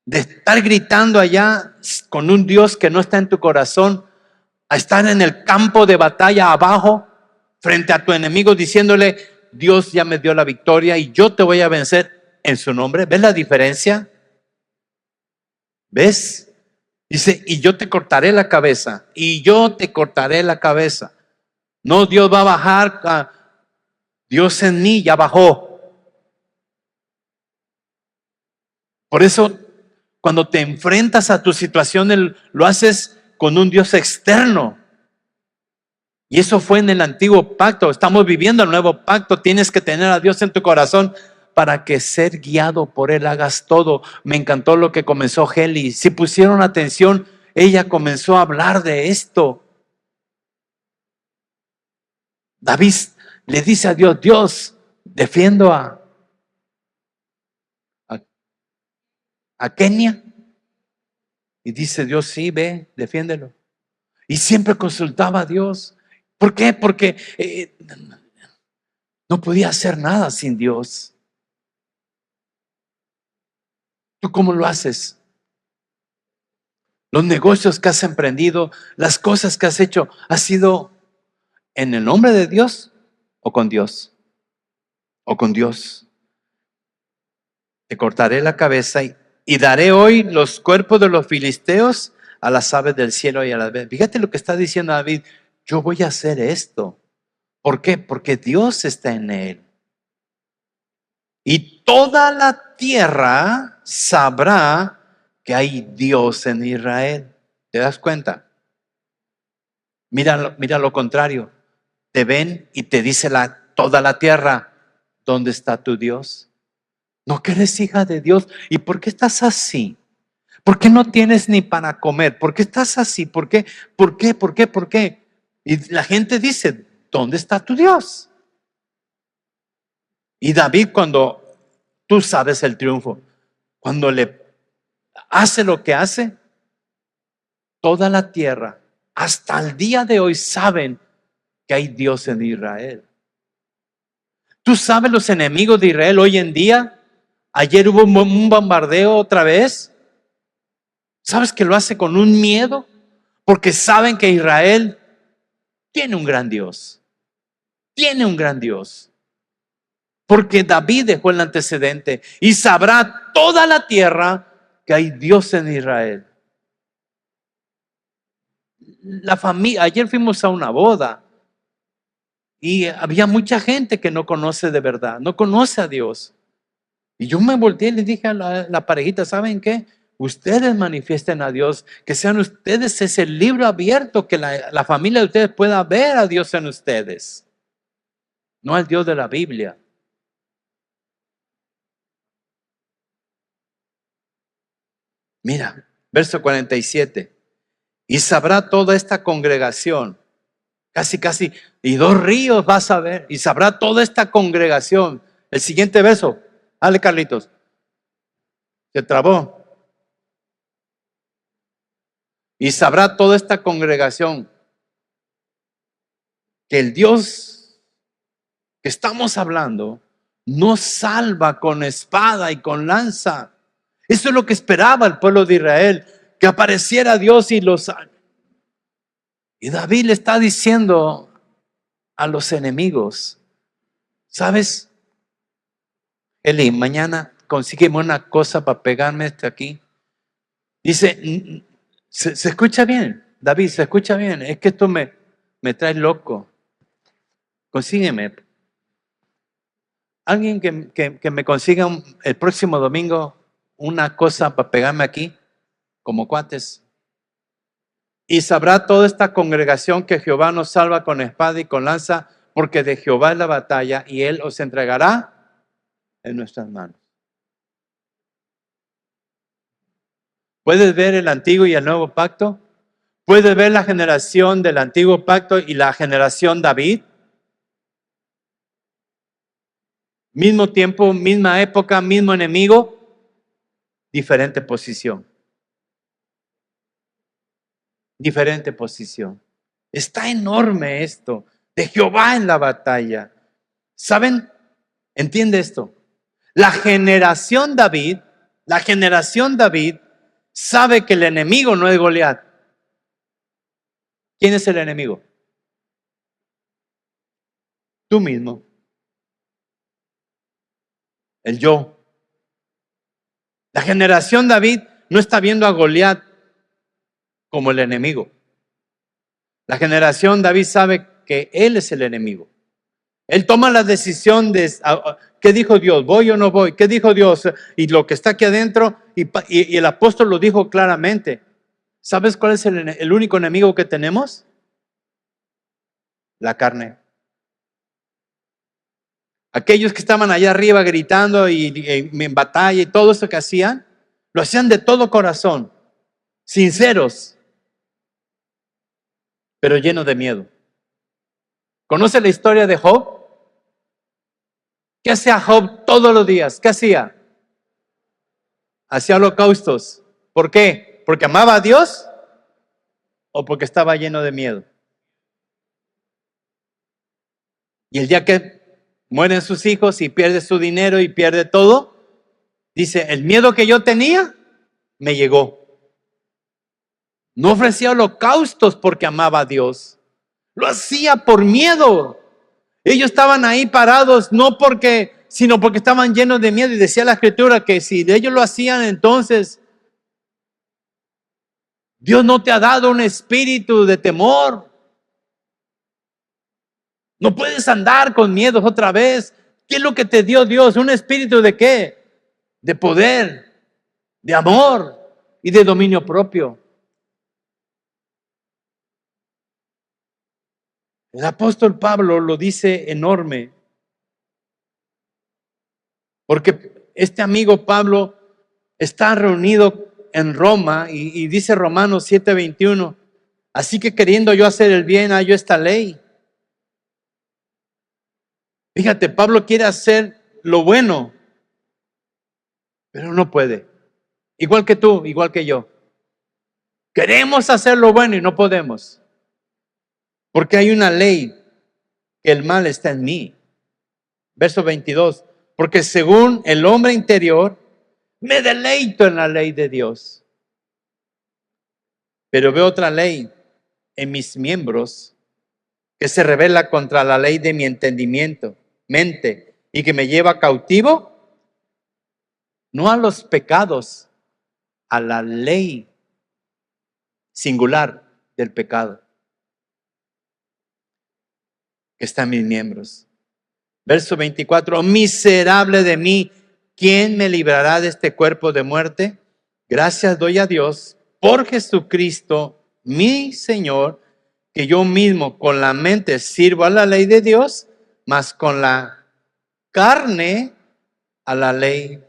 De estar gritando allá con un Dios que no está en tu corazón, a estar en el campo de batalla abajo, frente a tu enemigo, diciéndole, Dios ya me dio la victoria y yo te voy a vencer en su nombre. ¿Ves la diferencia? ¿Ves? Dice, y yo te cortaré la cabeza, y yo te cortaré la cabeza. No, Dios va a bajar, Dios en mí ya bajó. Por eso, cuando te enfrentas a tu situación, lo haces con un Dios externo. Y eso fue en el antiguo pacto. Estamos viviendo el nuevo pacto. Tienes que tener a Dios en tu corazón para que ser guiado por Él hagas todo. Me encantó lo que comenzó Heli. Si pusieron atención, ella comenzó a hablar de esto. David le dice a Dios, Dios, defiendo a Kenia. Y dice Dios, sí, ve, defiéndelo. Y siempre consultaba a Dios. ¿Por qué? Porque no podía hacer nada sin Dios. ¿Tú cómo lo haces? Los negocios que has emprendido, las cosas que has hecho, ¿ha sido en el nombre de Dios o con Dios? O con Dios. Te cortaré la cabeza y daré hoy los cuerpos de los filisteos a las aves del cielo y a las aves. Fíjate lo que está diciendo David. Yo voy a hacer esto. ¿Por qué? Porque Dios está en él. Y toda la tierra sabrá que hay Dios en Israel. ¿Te das cuenta? Mira lo contrario. Te ven y te dice toda la tierra, ¿dónde está tu Dios? No que eres hija de Dios. ¿Y por qué estás así? ¿Por qué no tienes ni para comer? ¿Por qué estás así? ¿Por qué? ¿Por qué? ¿Por qué? ¿Por qué? Y la gente dice, ¿dónde está tu Dios? Y David, cuando tú sabes el triunfo, cuando le hace lo que hace, toda la tierra, hasta el día de hoy, saben que hay Dios en Israel. ¿Tú sabes los enemigos de Israel hoy en día? Ayer hubo un bombardeo otra vez. ¿Sabes que lo hace con un miedo? Porque saben que Israel tiene un gran Dios. Tiene un gran Dios. Porque David dejó el antecedente y sabrá toda la tierra que hay Dios en Israel. La familia, ayer fuimos a una boda y había mucha gente que no conoce de verdad, no conoce a Dios. Y yo me volteé y le dije a la parejita, ¿saben qué? Ustedes manifiesten a Dios, que sean ustedes ese libro abierto, que la familia de ustedes pueda ver a Dios en ustedes, no al Dios de la Biblia. Mira, verso 47. Y sabrá toda esta congregación, casi, y dos ríos vas a ver, y sabrá toda esta congregación. El siguiente verso, dale Carlitos, se trabó. Y sabrá toda esta congregación que el Dios que estamos hablando no salva con espada y con lanza. Eso es lo que esperaba el pueblo de Israel, que apareciera Dios y los... Y David le está diciendo a los enemigos, ¿sabes? Eli, mañana consígueme una cosa para pegarme aquí. Dice, se escucha bien, David, se escucha bien. Es que esto me trae loco. Consígueme. Alguien que me consiga el próximo domingo una cosa para pegarme aquí, como cuates. Y sabrá toda esta congregación que Jehová nos salva con espada y con lanza, porque de Jehová es la batalla y Él os entregará en nuestras manos. ¿Puedes ver el antiguo y el nuevo pacto? ¿Puedes ver la generación del antiguo pacto y la generación David? Mismo tiempo, misma época, mismo enemigo, diferente posición. Diferente posición. Está enorme esto. De Jehová en la batalla. ¿Saben? Entiende esto. La generación David sabe que el enemigo no es Goliat. ¿Quién es el enemigo? Tú mismo. El yo. La generación David no está viendo a Goliat como el enemigo. La generación David sabe que él es el enemigo. Él toma la decisión de, ¿qué dijo Dios? ¿Voy o no voy? ¿Qué dijo Dios? Y lo que está aquí adentro, y el apóstol lo dijo claramente. ¿Sabes cuál es el único enemigo que tenemos? La carne. Aquellos que estaban allá arriba gritando y en batalla y todo eso que hacían, lo hacían de todo corazón, sinceros, pero llenos de miedo. ¿Conoce la historia de Job? ¿Qué hacía Job todos los días? ¿Qué hacía? Hacía holocaustos. ¿Por qué? ¿Porque amaba a Dios o porque estaba lleno de miedo? Y el día que mueren sus hijos y pierde su dinero y pierde todo, dice, el miedo que yo tenía me llegó. No ofrecía holocaustos porque amaba a Dios. Lo hacía por miedo. Ellos estaban ahí parados no porque, sino porque estaban llenos de miedo. Y decía la Escritura que si ellos lo hacían, entonces Dios no te ha dado un espíritu de temor. No puedes andar con miedos otra vez. ¿Qué es lo que te dio Dios? ¿Un espíritu de qué? De poder, de amor y de dominio propio. El apóstol Pablo lo dice enorme. Porque este amigo Pablo está reunido en Roma y dice Romanos 7:21, así que queriendo yo hacer el bien, hallo esta ley. Fíjate, Pablo quiere hacer lo bueno, pero no puede. Igual que tú, igual que yo. Queremos hacer lo bueno y no podemos. Porque hay una ley, que el mal está en mí. Verso 22, porque según el hombre interior, me deleito en la ley de Dios. Pero veo otra ley en mis miembros que se revela contra la ley de mi entendimiento, mente, y que me lleva cautivo, no a los pecados, a la ley singular del pecado que está en mis miembros. Verso 24, miserable de mí, ¿quién me librará de este cuerpo de muerte? Gracias doy a Dios por Jesucristo, mi Señor, que yo mismo con la mente sirvo a la ley de Dios, mas con la carne a la ley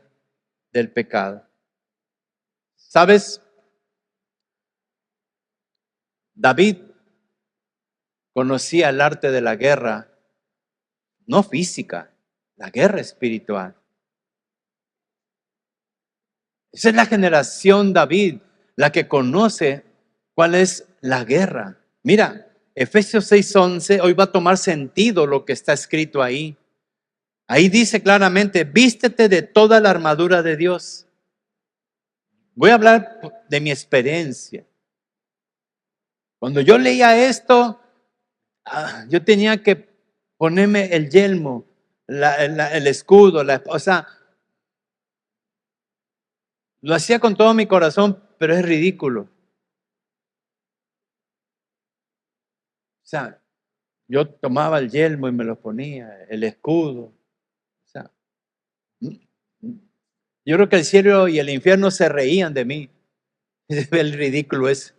del pecado. ¿Sabes? David conocía el arte de la guerra, no física, la guerra espiritual. Esa es la generación David, la que conoce cuál es la guerra. Mira, Efesios 6:11, hoy va a tomar sentido lo que está escrito ahí. Ahí dice claramente, vístete de toda la armadura de Dios. Voy a hablar de mi experiencia. Cuando yo leía esto, yo tenía que ponerme el yelmo, el escudo, o sea, lo hacía con todo mi corazón, pero es ridículo. O sea, yo tomaba el yelmo y me lo ponía, el escudo. O sea, yo creo que el cielo y el infierno se reían de mí. El ridículo es.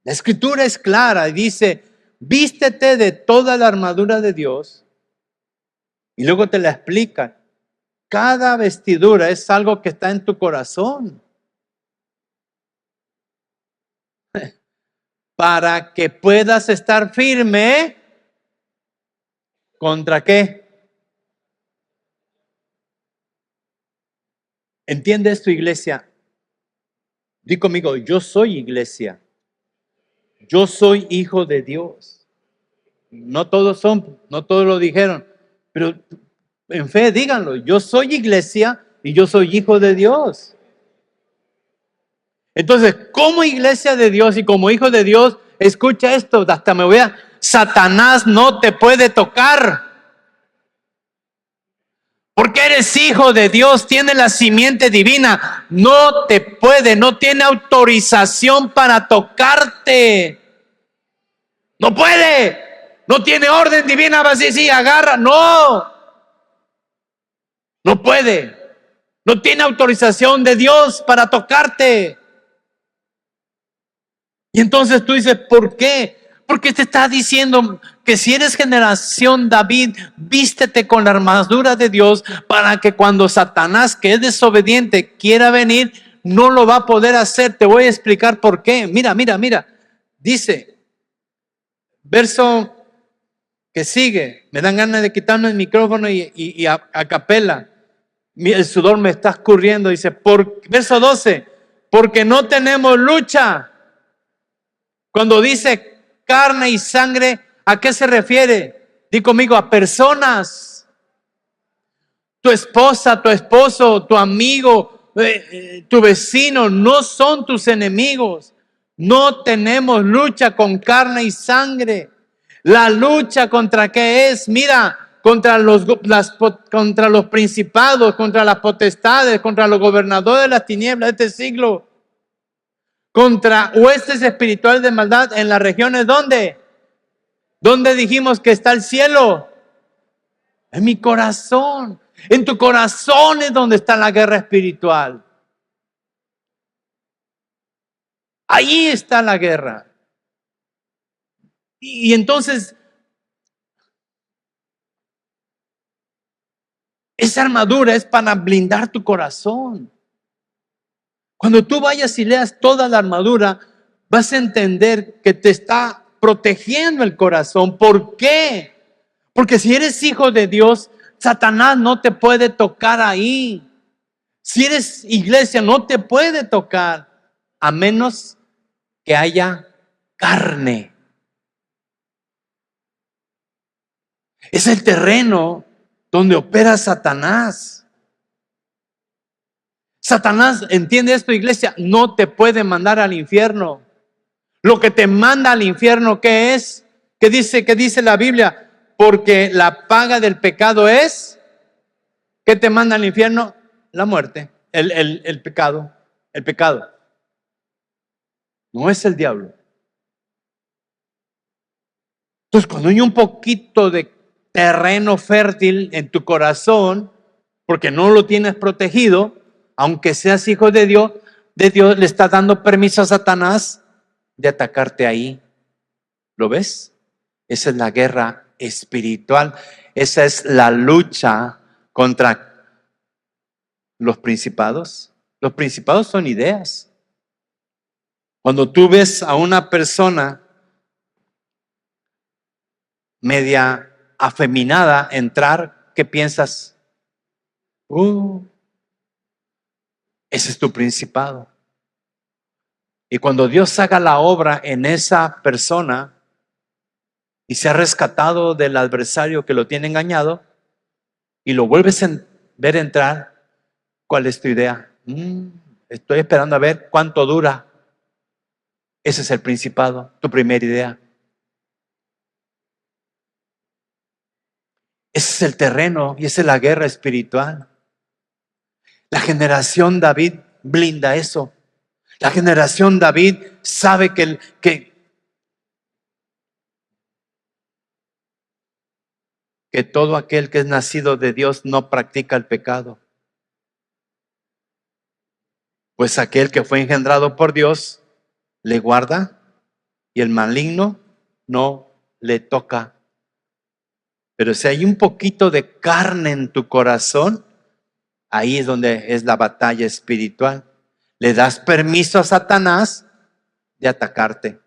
La escritura es clara y dice, vístete de toda la armadura de Dios. Y luego te la explica. Cada vestidura es algo que está en tu corazón. Para que puedas estar firme. ¿Contra qué? ¿Entiende esto, iglesia? Di conmigo, yo soy iglesia. Yo soy hijo de Dios. No todos lo dijeron, pero en fe díganlo, yo soy iglesia y yo soy hijo de Dios. Entonces, como iglesia de Dios y como hijo de Dios, escucha esto, hasta me voy Satanás no te puede tocar. Porque eres hijo de Dios, tiene la simiente divina. No te puede, no tiene autorización para tocarte. No puede. No tiene orden divina para decir, sí, agarra. No. No puede. No tiene autorización de Dios para tocarte. Y entonces tú dices, ¿por qué? Porque te está diciendo que si eres generación David, vístete con la armadura de Dios para que cuando Satanás, que es desobediente, quiera venir, no lo va a poder hacer. Te voy a explicar por qué. Mira. Dice, verso que sigue. Me dan ganas de quitarme el micrófono y a capela. El sudor me está escurriendo. Dice, verso 12, porque no tenemos lucha. Cuando dice carne y sangre, ¿a qué se refiere? Di conmigo, a personas. Tu esposa, tu esposo, tu amigo, tu vecino, no son tus enemigos. No tenemos lucha con carne y sangre. La lucha contra qué es, mira, contra los principados, contra las potestades, contra los gobernadores de las tinieblas de este siglo. Contra huestes espirituales de maldad en las regiones ¿dónde? ¿Dónde dijimos que está el cielo? En mi corazón. En tu corazón es donde está la guerra espiritual. Ahí está la guerra. Y entonces, esa armadura es para blindar tu corazón. Cuando tú vayas y leas toda la armadura, vas a entender que te está protegiendo el corazón. ¿Por qué? Porque si eres hijo de Dios, Satanás no te puede tocar ahí. Si eres iglesia, no te puede tocar, a menos que haya carne. Es el terreno donde opera Satanás. Satanás, entiende esto, iglesia, no te puede mandar al infierno. Lo que te manda al infierno, ¿qué es? ¿Qué dice la Biblia? Porque la paga del pecado es, ¿qué te manda al infierno? La muerte, el pecado, el pecado. No es el diablo. Entonces, cuando hay un poquito de terreno fértil en tu corazón, porque no lo tienes protegido, aunque seas hijo de Dios, le está dando permiso a Satanás de atacarte ahí. ¿Lo ves? Esa es la guerra espiritual. Esa es la lucha contra los principados. Los principados son ideas. Cuando tú ves a una persona media afeminada entrar, ¿qué piensas? Ese es tu principado. Y cuando Dios haga la obra en esa persona y se ha rescatado del adversario que lo tiene engañado y lo vuelves a ver entrar, ¿cuál es tu idea? Estoy esperando a ver cuánto dura. Ese es el principado, tu primera idea. Ese es el terreno y esa es la guerra espiritual. La generación David blinda eso. La generación David sabe que todo aquel que es nacido de Dios no practica el pecado. Pues aquel que fue engendrado por Dios le guarda y el maligno no le toca. Pero si hay un poquito de carne en tu corazón, ahí es donde es la batalla espiritual. Le das permiso a Satanás de atacarte.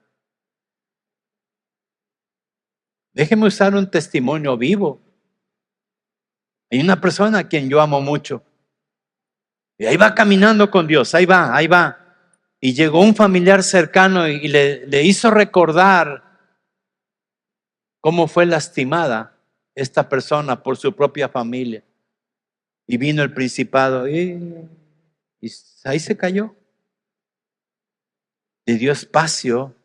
Déjeme usar un testimonio vivo. Hay una persona a quien yo amo mucho. Y ahí va caminando con Dios, ahí va. Y llegó un familiar cercano y le hizo recordar cómo fue lastimada esta persona por su propia familia. Y vino el principado y ahí se cayó. Le dio espacio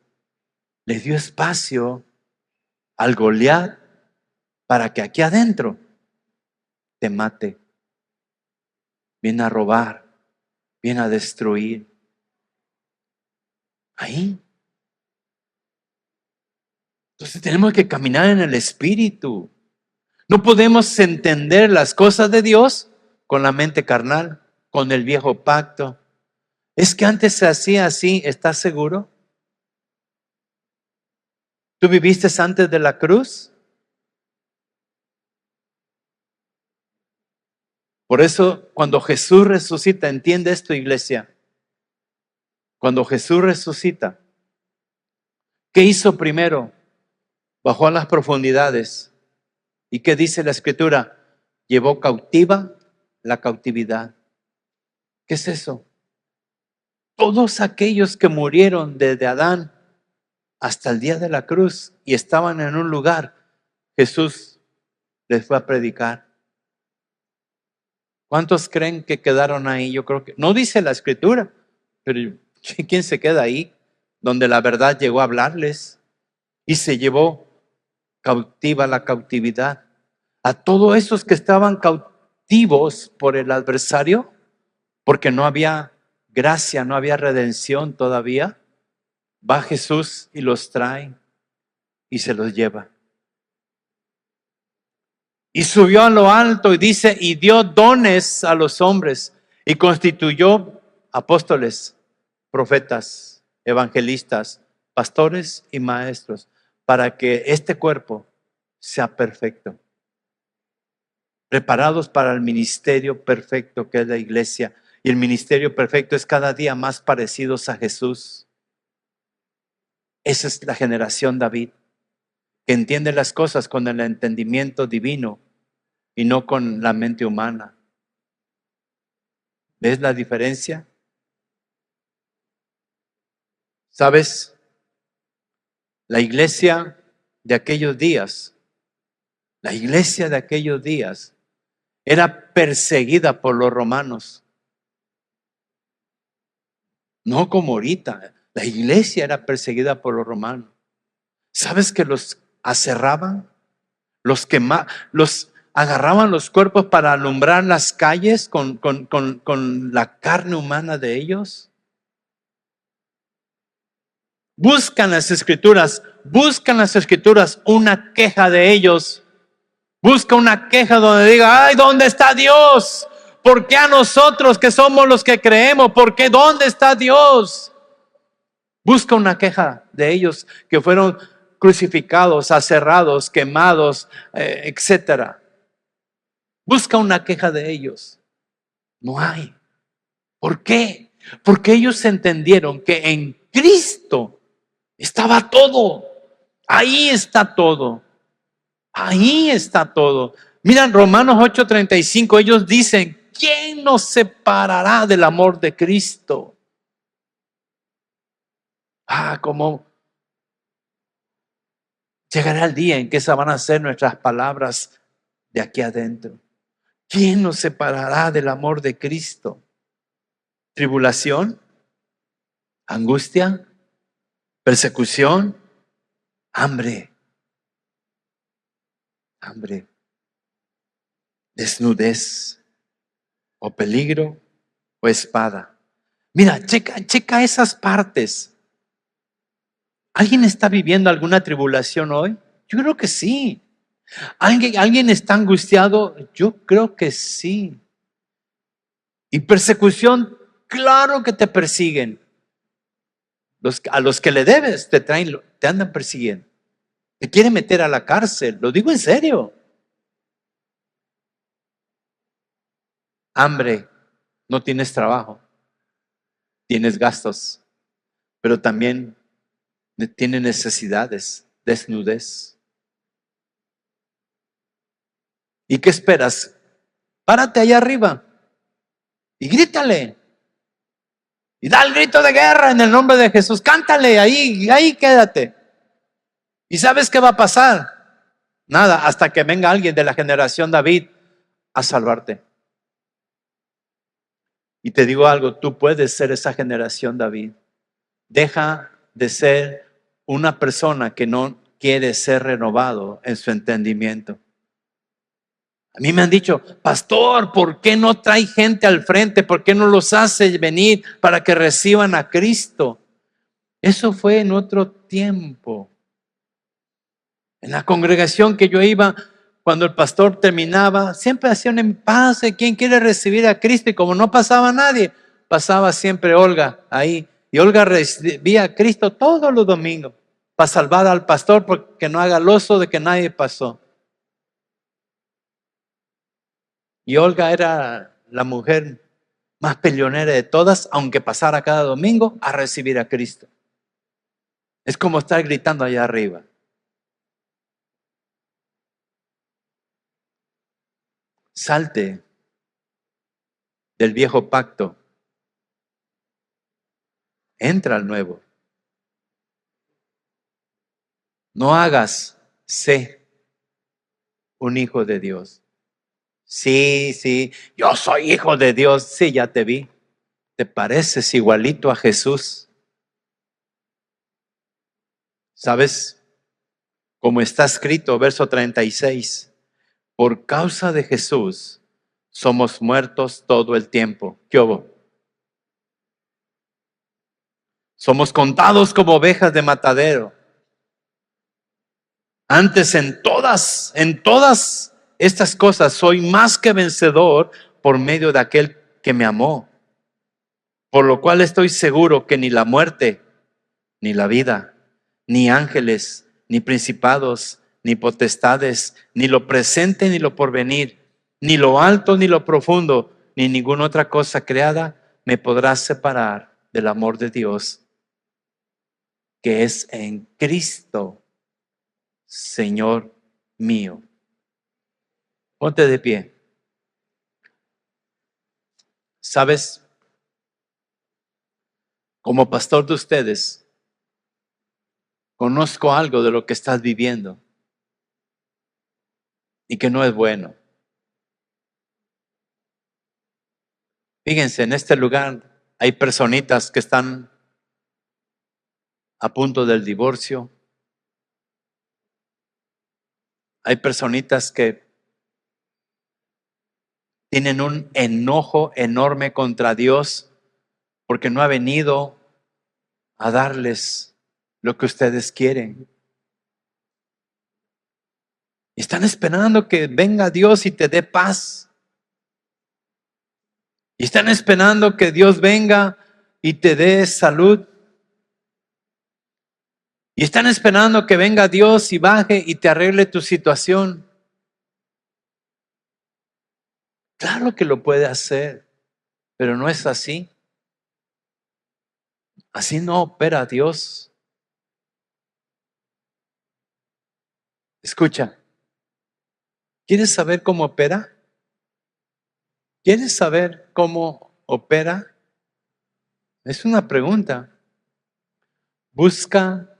al Goliat para que aquí adentro te mate. viene a robar, viene a destruir. Ahí. Entonces tenemos que caminar en el Espíritu. No podemos entender las cosas de Dios con la mente carnal, con el viejo pacto. Es que antes se hacía así, ¿estás seguro? ¿Tú viviste antes de la cruz? Por eso, cuando Jesús resucita, entiende esto, iglesia. Cuando Jesús resucita, ¿qué hizo primero? Bajó a las profundidades. ¿Y qué dice la Escritura? Llevó cautiva la cautividad. ¿Qué es eso? Todos aquellos que murieron desde Adán hasta el día de la cruz y estaban en un lugar, Jesús les fue a predicar. ¿Cuántos creen que quedaron ahí? Yo creo que no dice la Escritura, pero ¿quién se queda ahí? Donde la verdad llegó a hablarles y se llevó cautiva la cautividad. A todos esos que estaban cautivos por el adversario, porque no había gracia, no había redención todavía, va Jesús y los trae y se los lleva. Y subió a lo alto y dice, y dio dones a los hombres y constituyó apóstoles, profetas, evangelistas, pastores y maestros, para que este cuerpo sea perfecto, preparados para el ministerio perfecto que es la iglesia. Y el ministerio perfecto es cada día más parecidos a Jesús. Esa es la generación David, que entiende las cosas con el entendimiento divino y no con la mente humana. ¿Ves la diferencia? ¿Sabes? La iglesia de aquellos días, era perseguida por los romanos. No como ahorita. La iglesia era perseguida por los romanos. ¿Sabes que los aserraban? Los quemaban, los agarraban los cuerpos para alumbrar las calles con la carne humana de ellos. Buscan las escrituras una queja de ellos. Busca una queja donde diga, ay, ¿dónde está Dios? ¿Por qué a nosotros que somos los que creemos? ¿Por qué? ¿Dónde está Dios? Busca una queja de ellos que fueron crucificados, aserrados, quemados, etcétera. Busca una queja de ellos. No hay. ¿Por qué? Porque ellos entendieron que en Cristo estaba todo. Ahí está todo. Ahí está todo. Miren, Romanos 8:35, ellos dicen, ¿quién nos separará del amor de Cristo? Cómo llegará el día en que esas van a ser nuestras palabras de aquí adentro. ¿Quién nos separará del amor de Cristo? ¿Tribulación? ¿Angustia? ¿Persecución? ¿Hambre? ¿Desnudez? ¿O peligro? ¿O espada? Mira, checa esas partes. ¿Alguien está viviendo alguna tribulación hoy? Yo creo que sí. ¿Alguien está angustiado? Yo creo que sí. Y persecución, claro que te persiguen. A los que le debes te andan persiguiendo. Te quieren meter a la cárcel. Lo digo en serio. Hambre, no tienes trabajo. Tienes gastos. Pero también tienes necesidades. Desnudez. ¿Y qué esperas? Párate allá arriba y grítale. Y da el grito de guerra en el nombre de Jesús. Cántale ahí quédate. ¿Y sabes qué va a pasar? Nada, hasta que venga alguien de la generación David a salvarte. Y te digo algo, tú puedes ser esa generación David. Deja de ser una persona que no quiere ser renovado en su entendimiento. A mí me han dicho, pastor, ¿por qué no trae gente al frente? ¿Por qué no los hace venir para que reciban a Cristo? Eso fue en otro tiempo. En la congregación que yo iba, cuando el pastor terminaba, siempre hacía un pase. ¿Quién quiere recibir a Cristo? Y como no pasaba nadie, pasaba siempre Olga ahí. Y Olga recibía a Cristo todos los domingos para salvar al pastor porque no haga el oso de que nadie pasó. Y Olga era la mujer más peleonera de todas, aunque pasara cada domingo a recibir a Cristo. Es como estar gritando allá arriba. Salte del viejo pacto. Entra al nuevo. No hagas, sé un hijo de Dios. Sí, yo soy hijo de Dios. Sí, ya te vi. Te pareces igualito a Jesús. ¿Sabes? Como está escrito, verso 36. Por causa de Jesús, somos muertos todo el tiempo. ¿Qué hubo? Somos contados como ovejas de matadero. Antes en todas estas cosas soy más que vencedor por medio de aquel que me amó. Por lo cual estoy seguro que ni la muerte, ni la vida, ni ángeles, ni principados, ni potestades, ni lo presente, ni lo porvenir, ni lo alto, ni lo profundo, ni ninguna otra cosa creada me podrá separar del amor de Dios, que es en Cristo, Señor mío. Ponte de pie. ¿Sabes? Como pastor de ustedes, conozco algo de lo que estás viviendo y que no es bueno. Fíjense, en este lugar hay personitas que están a punto del divorcio. Hay personitas que tienen un enojo enorme contra Dios porque no ha venido a darles lo que ustedes quieren. Y están esperando que venga Dios y te dé paz. Y están esperando que Dios venga y te dé salud. Y están esperando que venga Dios y baje y te arregle tu situación. Claro que lo puede hacer, pero no es así. Así no opera Dios. Escucha, ¿quieres saber cómo opera? ¿Quieres saber cómo opera? Es una pregunta. Busca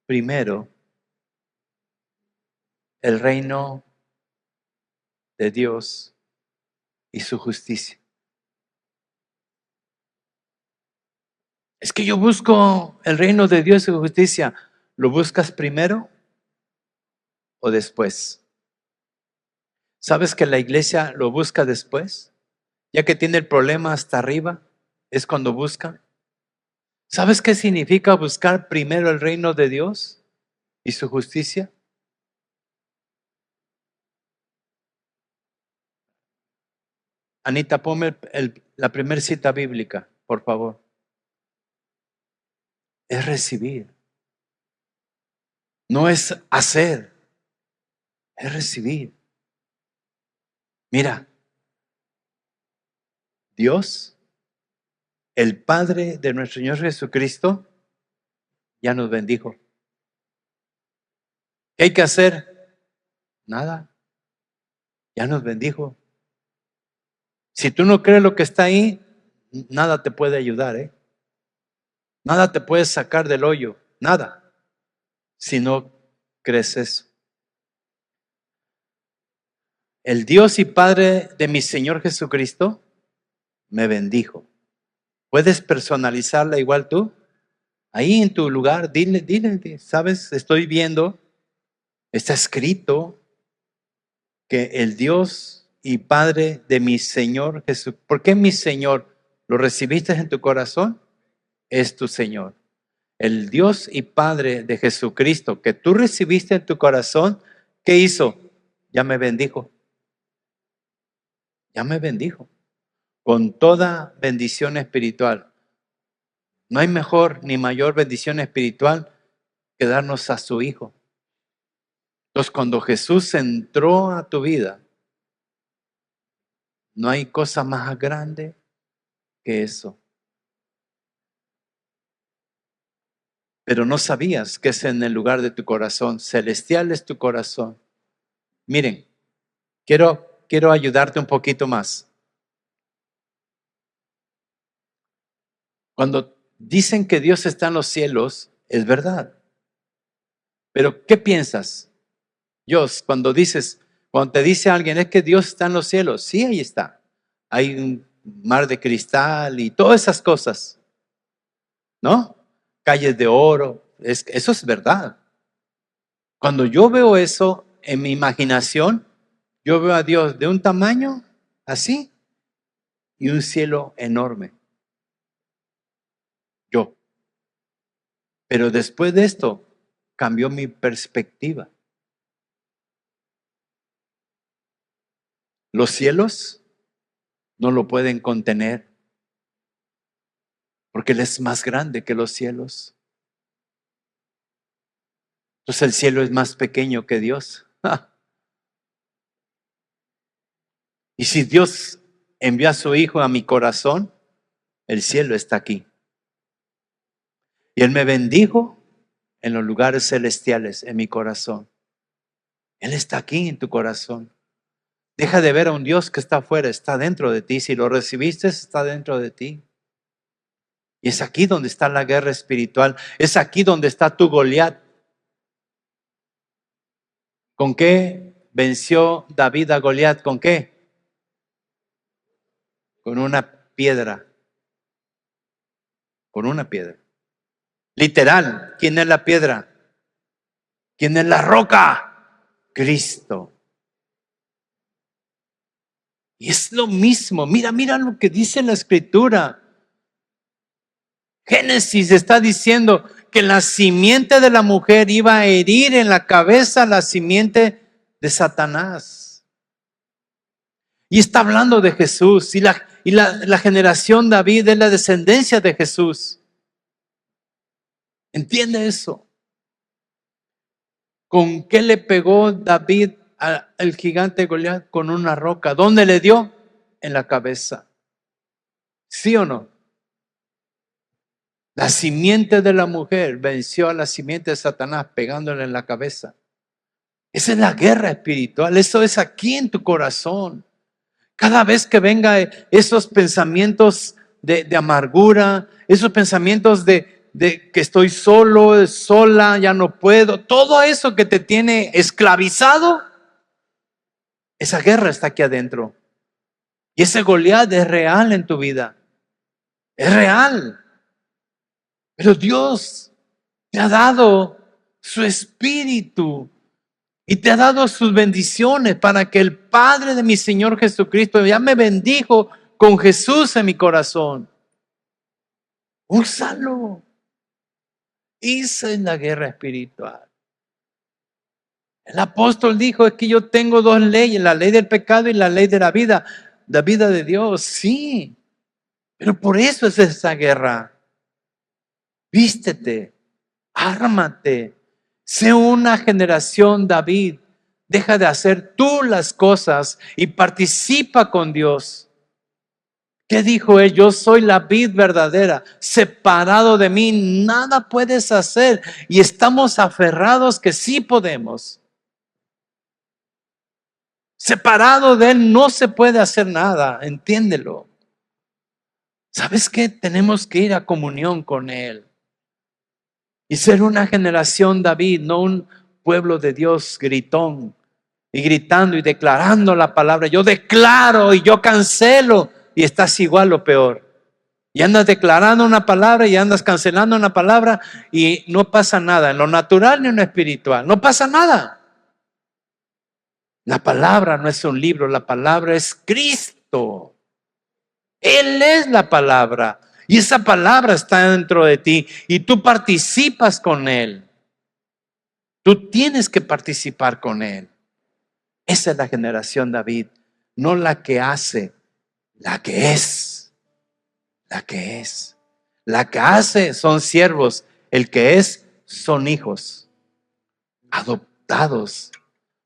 primero el reino de Dios y su justicia. Es que yo busco el reino de Dios y su justicia. ¿Lo buscas primero o después? ¿Sabes que la iglesia lo busca después? Ya que tiene el problema hasta arriba, es cuando busca. ¿Sabes qué significa buscar primero el reino de Dios y su justicia? Anita, ponme la primera cita bíblica, por favor. Es recibir. No es hacer, es recibir. Mira, Dios, el Padre de nuestro Señor Jesucristo, ya nos bendijo. ¿Qué hay que hacer? Nada. Ya nos bendijo. Si tú no crees lo que está ahí, nada te puede ayudar, ¿eh? Nada te puede sacar del hoyo. Nada. Si no crees eso. El Dios y Padre de mi Señor Jesucristo me bendijo. ¿Puedes personalizarla igual tú? Ahí en tu lugar, dile, ¿sabes? Estoy viendo, está escrito. que el Dios y Padre de mi Señor Jesús. ¿Por qué mi Señor? ¿Lo recibiste en tu corazón? Es tu Señor. El Dios y Padre de Jesucristo que tú recibiste en tu corazón, ¿qué hizo? Ya me bendijo. Ya me bendijo. Con toda bendición espiritual. No hay mejor ni mayor bendición espiritual que darnos a su Hijo. Entonces, cuando Jesús entró a tu vida, no hay cosa más grande que eso. Pero no sabías que es en el lugar de tu corazón. Celestial es tu corazón. Miren, quiero ayudarte un poquito más. Cuando dicen que Dios está en los cielos, es verdad. Pero ¿qué piensas? Dios, cuando te dice alguien, es que Dios está en los cielos. Sí, ahí está. Hay un mar de cristal y todas esas cosas. ¿No? Calles de oro. Eso es verdad. Cuando yo veo eso en mi imaginación, yo veo a Dios de un tamaño así y un cielo enorme. Yo. Pero después de esto, cambió mi perspectiva. Los cielos no lo pueden contener porque Él es más grande que los cielos. Entonces el cielo es más pequeño que Dios. Y si Dios envió a su Hijo a mi corazón, el cielo está aquí. Y Él me bendijo en los lugares celestiales, en mi corazón. Él está aquí en tu corazón. Deja de ver a un Dios que está afuera, está dentro de ti. Si lo recibiste, está dentro de ti. Y es aquí donde está la guerra espiritual. Es aquí donde está tu Goliat. ¿Con qué venció David a Goliat? ¿Con qué? Con una piedra. Con una piedra. Literal, ¿quién es la piedra? ¿Quién es la roca? Cristo. Y es lo mismo. Mira lo que dice la Escritura. Génesis está diciendo que la simiente de la mujer iba a herir en la cabeza la simiente de Satanás. Y está hablando de Jesús. Y la generación David es la descendencia de Jesús. ¿Entiende eso? ¿Con qué le pegó David al gigante Goliat? Con una roca. ¿Dónde le dio? En la cabeza. ¿Sí o no? La simiente de la mujer venció a la simiente de Satanás pegándole en la cabeza. Esa es la guerra espiritual. Eso es aquí en tu corazón. Cada vez que venga esos pensamientos de amargura, esos pensamientos de que estoy solo, sola, ya no puedo, todo eso que te tiene esclavizado, esa guerra está aquí adentro. Y ese Goliat es real en tu vida. Es real. Pero Dios te ha dado su espíritu y te ha dado sus bendiciones para que el Padre de mi Señor Jesucristo ya me bendijo con Jesús en mi corazón. Úsalo. Esa es la guerra espiritual. El apóstol dijo, es que yo tengo dos leyes, la ley del pecado y la ley de la vida de Dios. Sí, pero por eso es esa guerra. Vístete, ármate, sé una generación David. Deja de hacer tú las cosas y participa con Dios. ¿Qué dijo él? Yo soy la vid verdadera. Separado de mí, nada puedes hacer. Y estamos aferrados que sí podemos. Separado de él no se puede hacer nada. Entiéndelo. ¿Sabes qué? Tenemos que ir a comunión con él. Y ser una generación David, no un pueblo de Dios gritón. Y gritando y declarando la palabra. Yo declaro y yo cancelo. Y estás igual o peor. Y andas declarando una palabra y andas cancelando una palabra y no pasa nada en lo natural ni en lo espiritual. No pasa nada. La palabra no es un libro, la palabra es Cristo. Él es la palabra y esa palabra está dentro de ti y tú participas con Él. Tú tienes que participar con Él. Esa es la generación David, no la que hace, la que es. La que es. La que hace son siervos, el que es son hijos adoptados,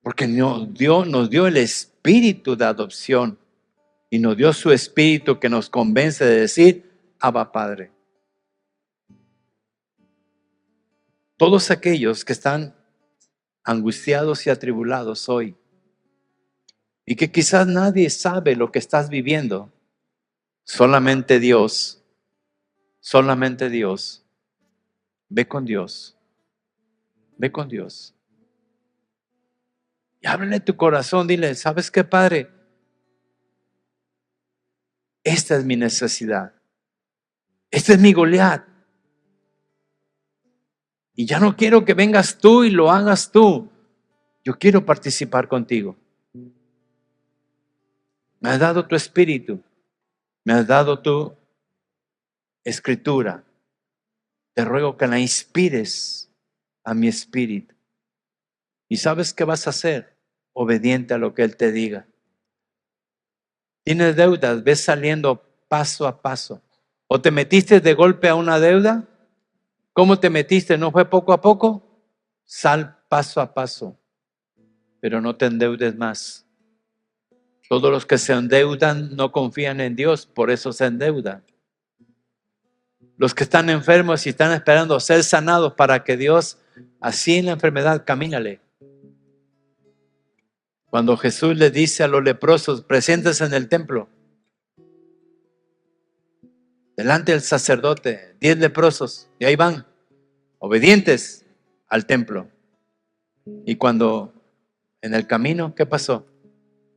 porque nos dio el espíritu de adopción y nos dio su espíritu que nos convence de decir, Abba Padre. Todos aquellos que están angustiados y atribulados hoy y que quizás nadie sabe lo que estás viviendo, solamente Dios, ve con Dios, ve con Dios. Y háblale tu corazón, dile, ¿sabes qué, Padre? Esta es mi necesidad. Este es mi Goliat. Y ya no quiero que vengas tú y lo hagas tú. Yo quiero participar contigo. Me has dado tu espíritu. Me has dado tu escritura. Te ruego que la inspires a mi espíritu. ¿Y sabes qué vas a hacer? Obediente a lo que Él te diga. Tienes deudas, ves saliendo paso a paso. ¿O te metiste de golpe a una deuda? ¿Cómo te metiste? ¿No fue poco a poco? Sal paso a paso, pero no te endeudes más. Todos los que se endeudan no confían en Dios, por eso se endeudan. Los que están enfermos y están esperando ser sanados para que Dios, así en la enfermedad, camínale. Cuando Jesús le dice a los leprosos, preséntense en el templo, delante del sacerdote, 10 leprosos, y ahí van, obedientes al templo. Y cuando en el camino, ¿qué pasó?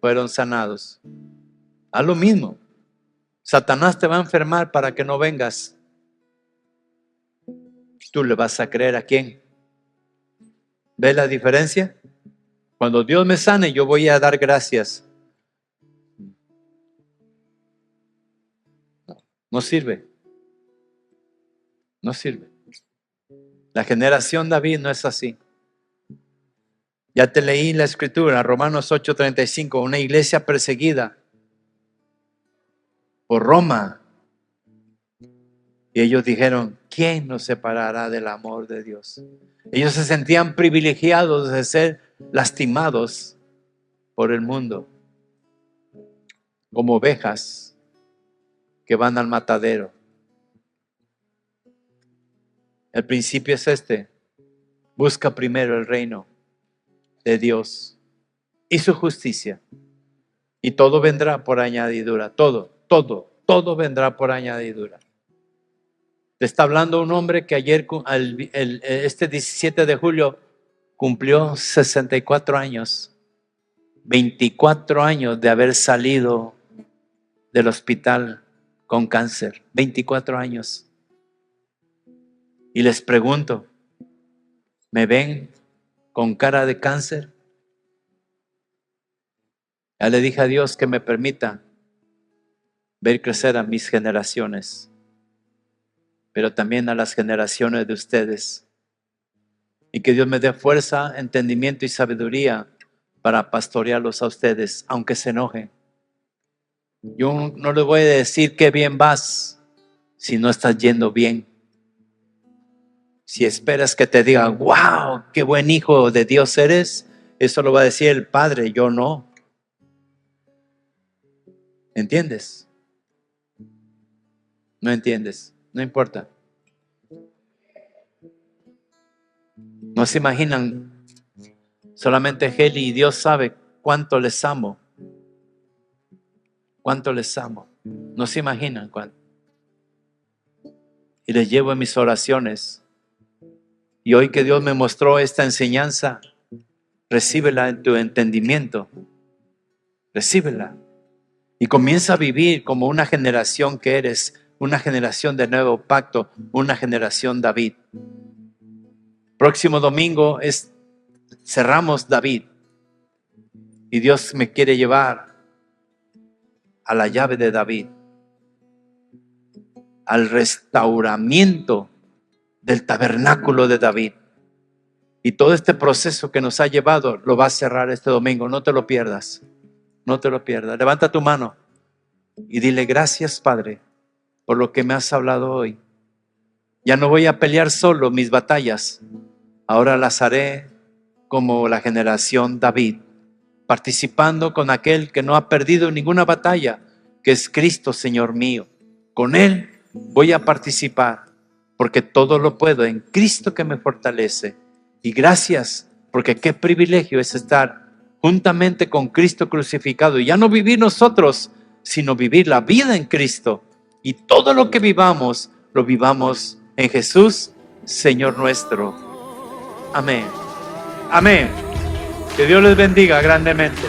Fueron sanados. Haz lo mismo. Satanás te va a enfermar para que no vengas. ¿Tú le vas a creer a quién? ¿Ves la diferencia? Cuando Dios me sane, yo voy a dar gracias. No sirve. No sirve. La generación David no es así. Ya te leí la escritura, Romanos 8:35, una iglesia perseguida por Roma. Y ellos dijeron, ¿quién nos separará del amor de Dios? Ellos se sentían privilegiados de ser lastimados por el mundo, como ovejas que van al matadero. El principio es este: busca primero el reino de Dios y su justicia, y todo vendrá por añadidura. Todo vendrá por añadidura. Te está hablando un hombre que ayer, este 17 de julio, cumplió 64 años. 24 años de haber salido del hospital con cáncer. 24 años. Y les pregunto, ¿me ven con cara de cáncer? Ya le dije a Dios que me permita ver crecer a mis generaciones, pero también a las generaciones de ustedes. Y que Dios me dé fuerza, entendimiento y sabiduría para pastorearlos a ustedes, aunque se enojen. Yo no les voy a decir qué bien vas si no estás yendo bien. Si esperas que te digan, wow, qué buen hijo de Dios eres, eso lo va a decir el Padre, yo no. ¿Entiendes? No entiendes, no importa. No se imaginan, solamente Heli y Dios sabe cuánto les amo. Cuánto les amo. No se imaginan cuánto. Y les llevo en mis oraciones. Y hoy que Dios me mostró esta enseñanza, recíbela en tu entendimiento. Recíbela. Y comienza a vivir como una generación que eres, una generación de nuevo pacto, una generación David. Próximo domingo cerramos David. Y Dios me quiere llevar a la llave de David, al restauramiento del tabernáculo de David. Y todo este proceso que nos ha llevado lo va a cerrar este domingo. No te lo pierdas. No te lo pierdas. Levanta tu mano y dile: gracias, Padre, por lo que me has hablado hoy. Ya no voy a pelear solo mis batallas. Ahora las haré como la generación David, participando con aquel que no ha perdido ninguna batalla, que es Cristo, Señor mío. Con Él voy a participar, porque todo lo puedo en Cristo que me fortalece. Y gracias, porque qué privilegio es estar juntamente con Cristo crucificado. Y ya no vivir nosotros, sino vivir la vida en Cristo. Y todo lo que vivamos, lo vivamos en Jesús, Señor nuestro. Amén. Amén. Que Dios les bendiga grandemente.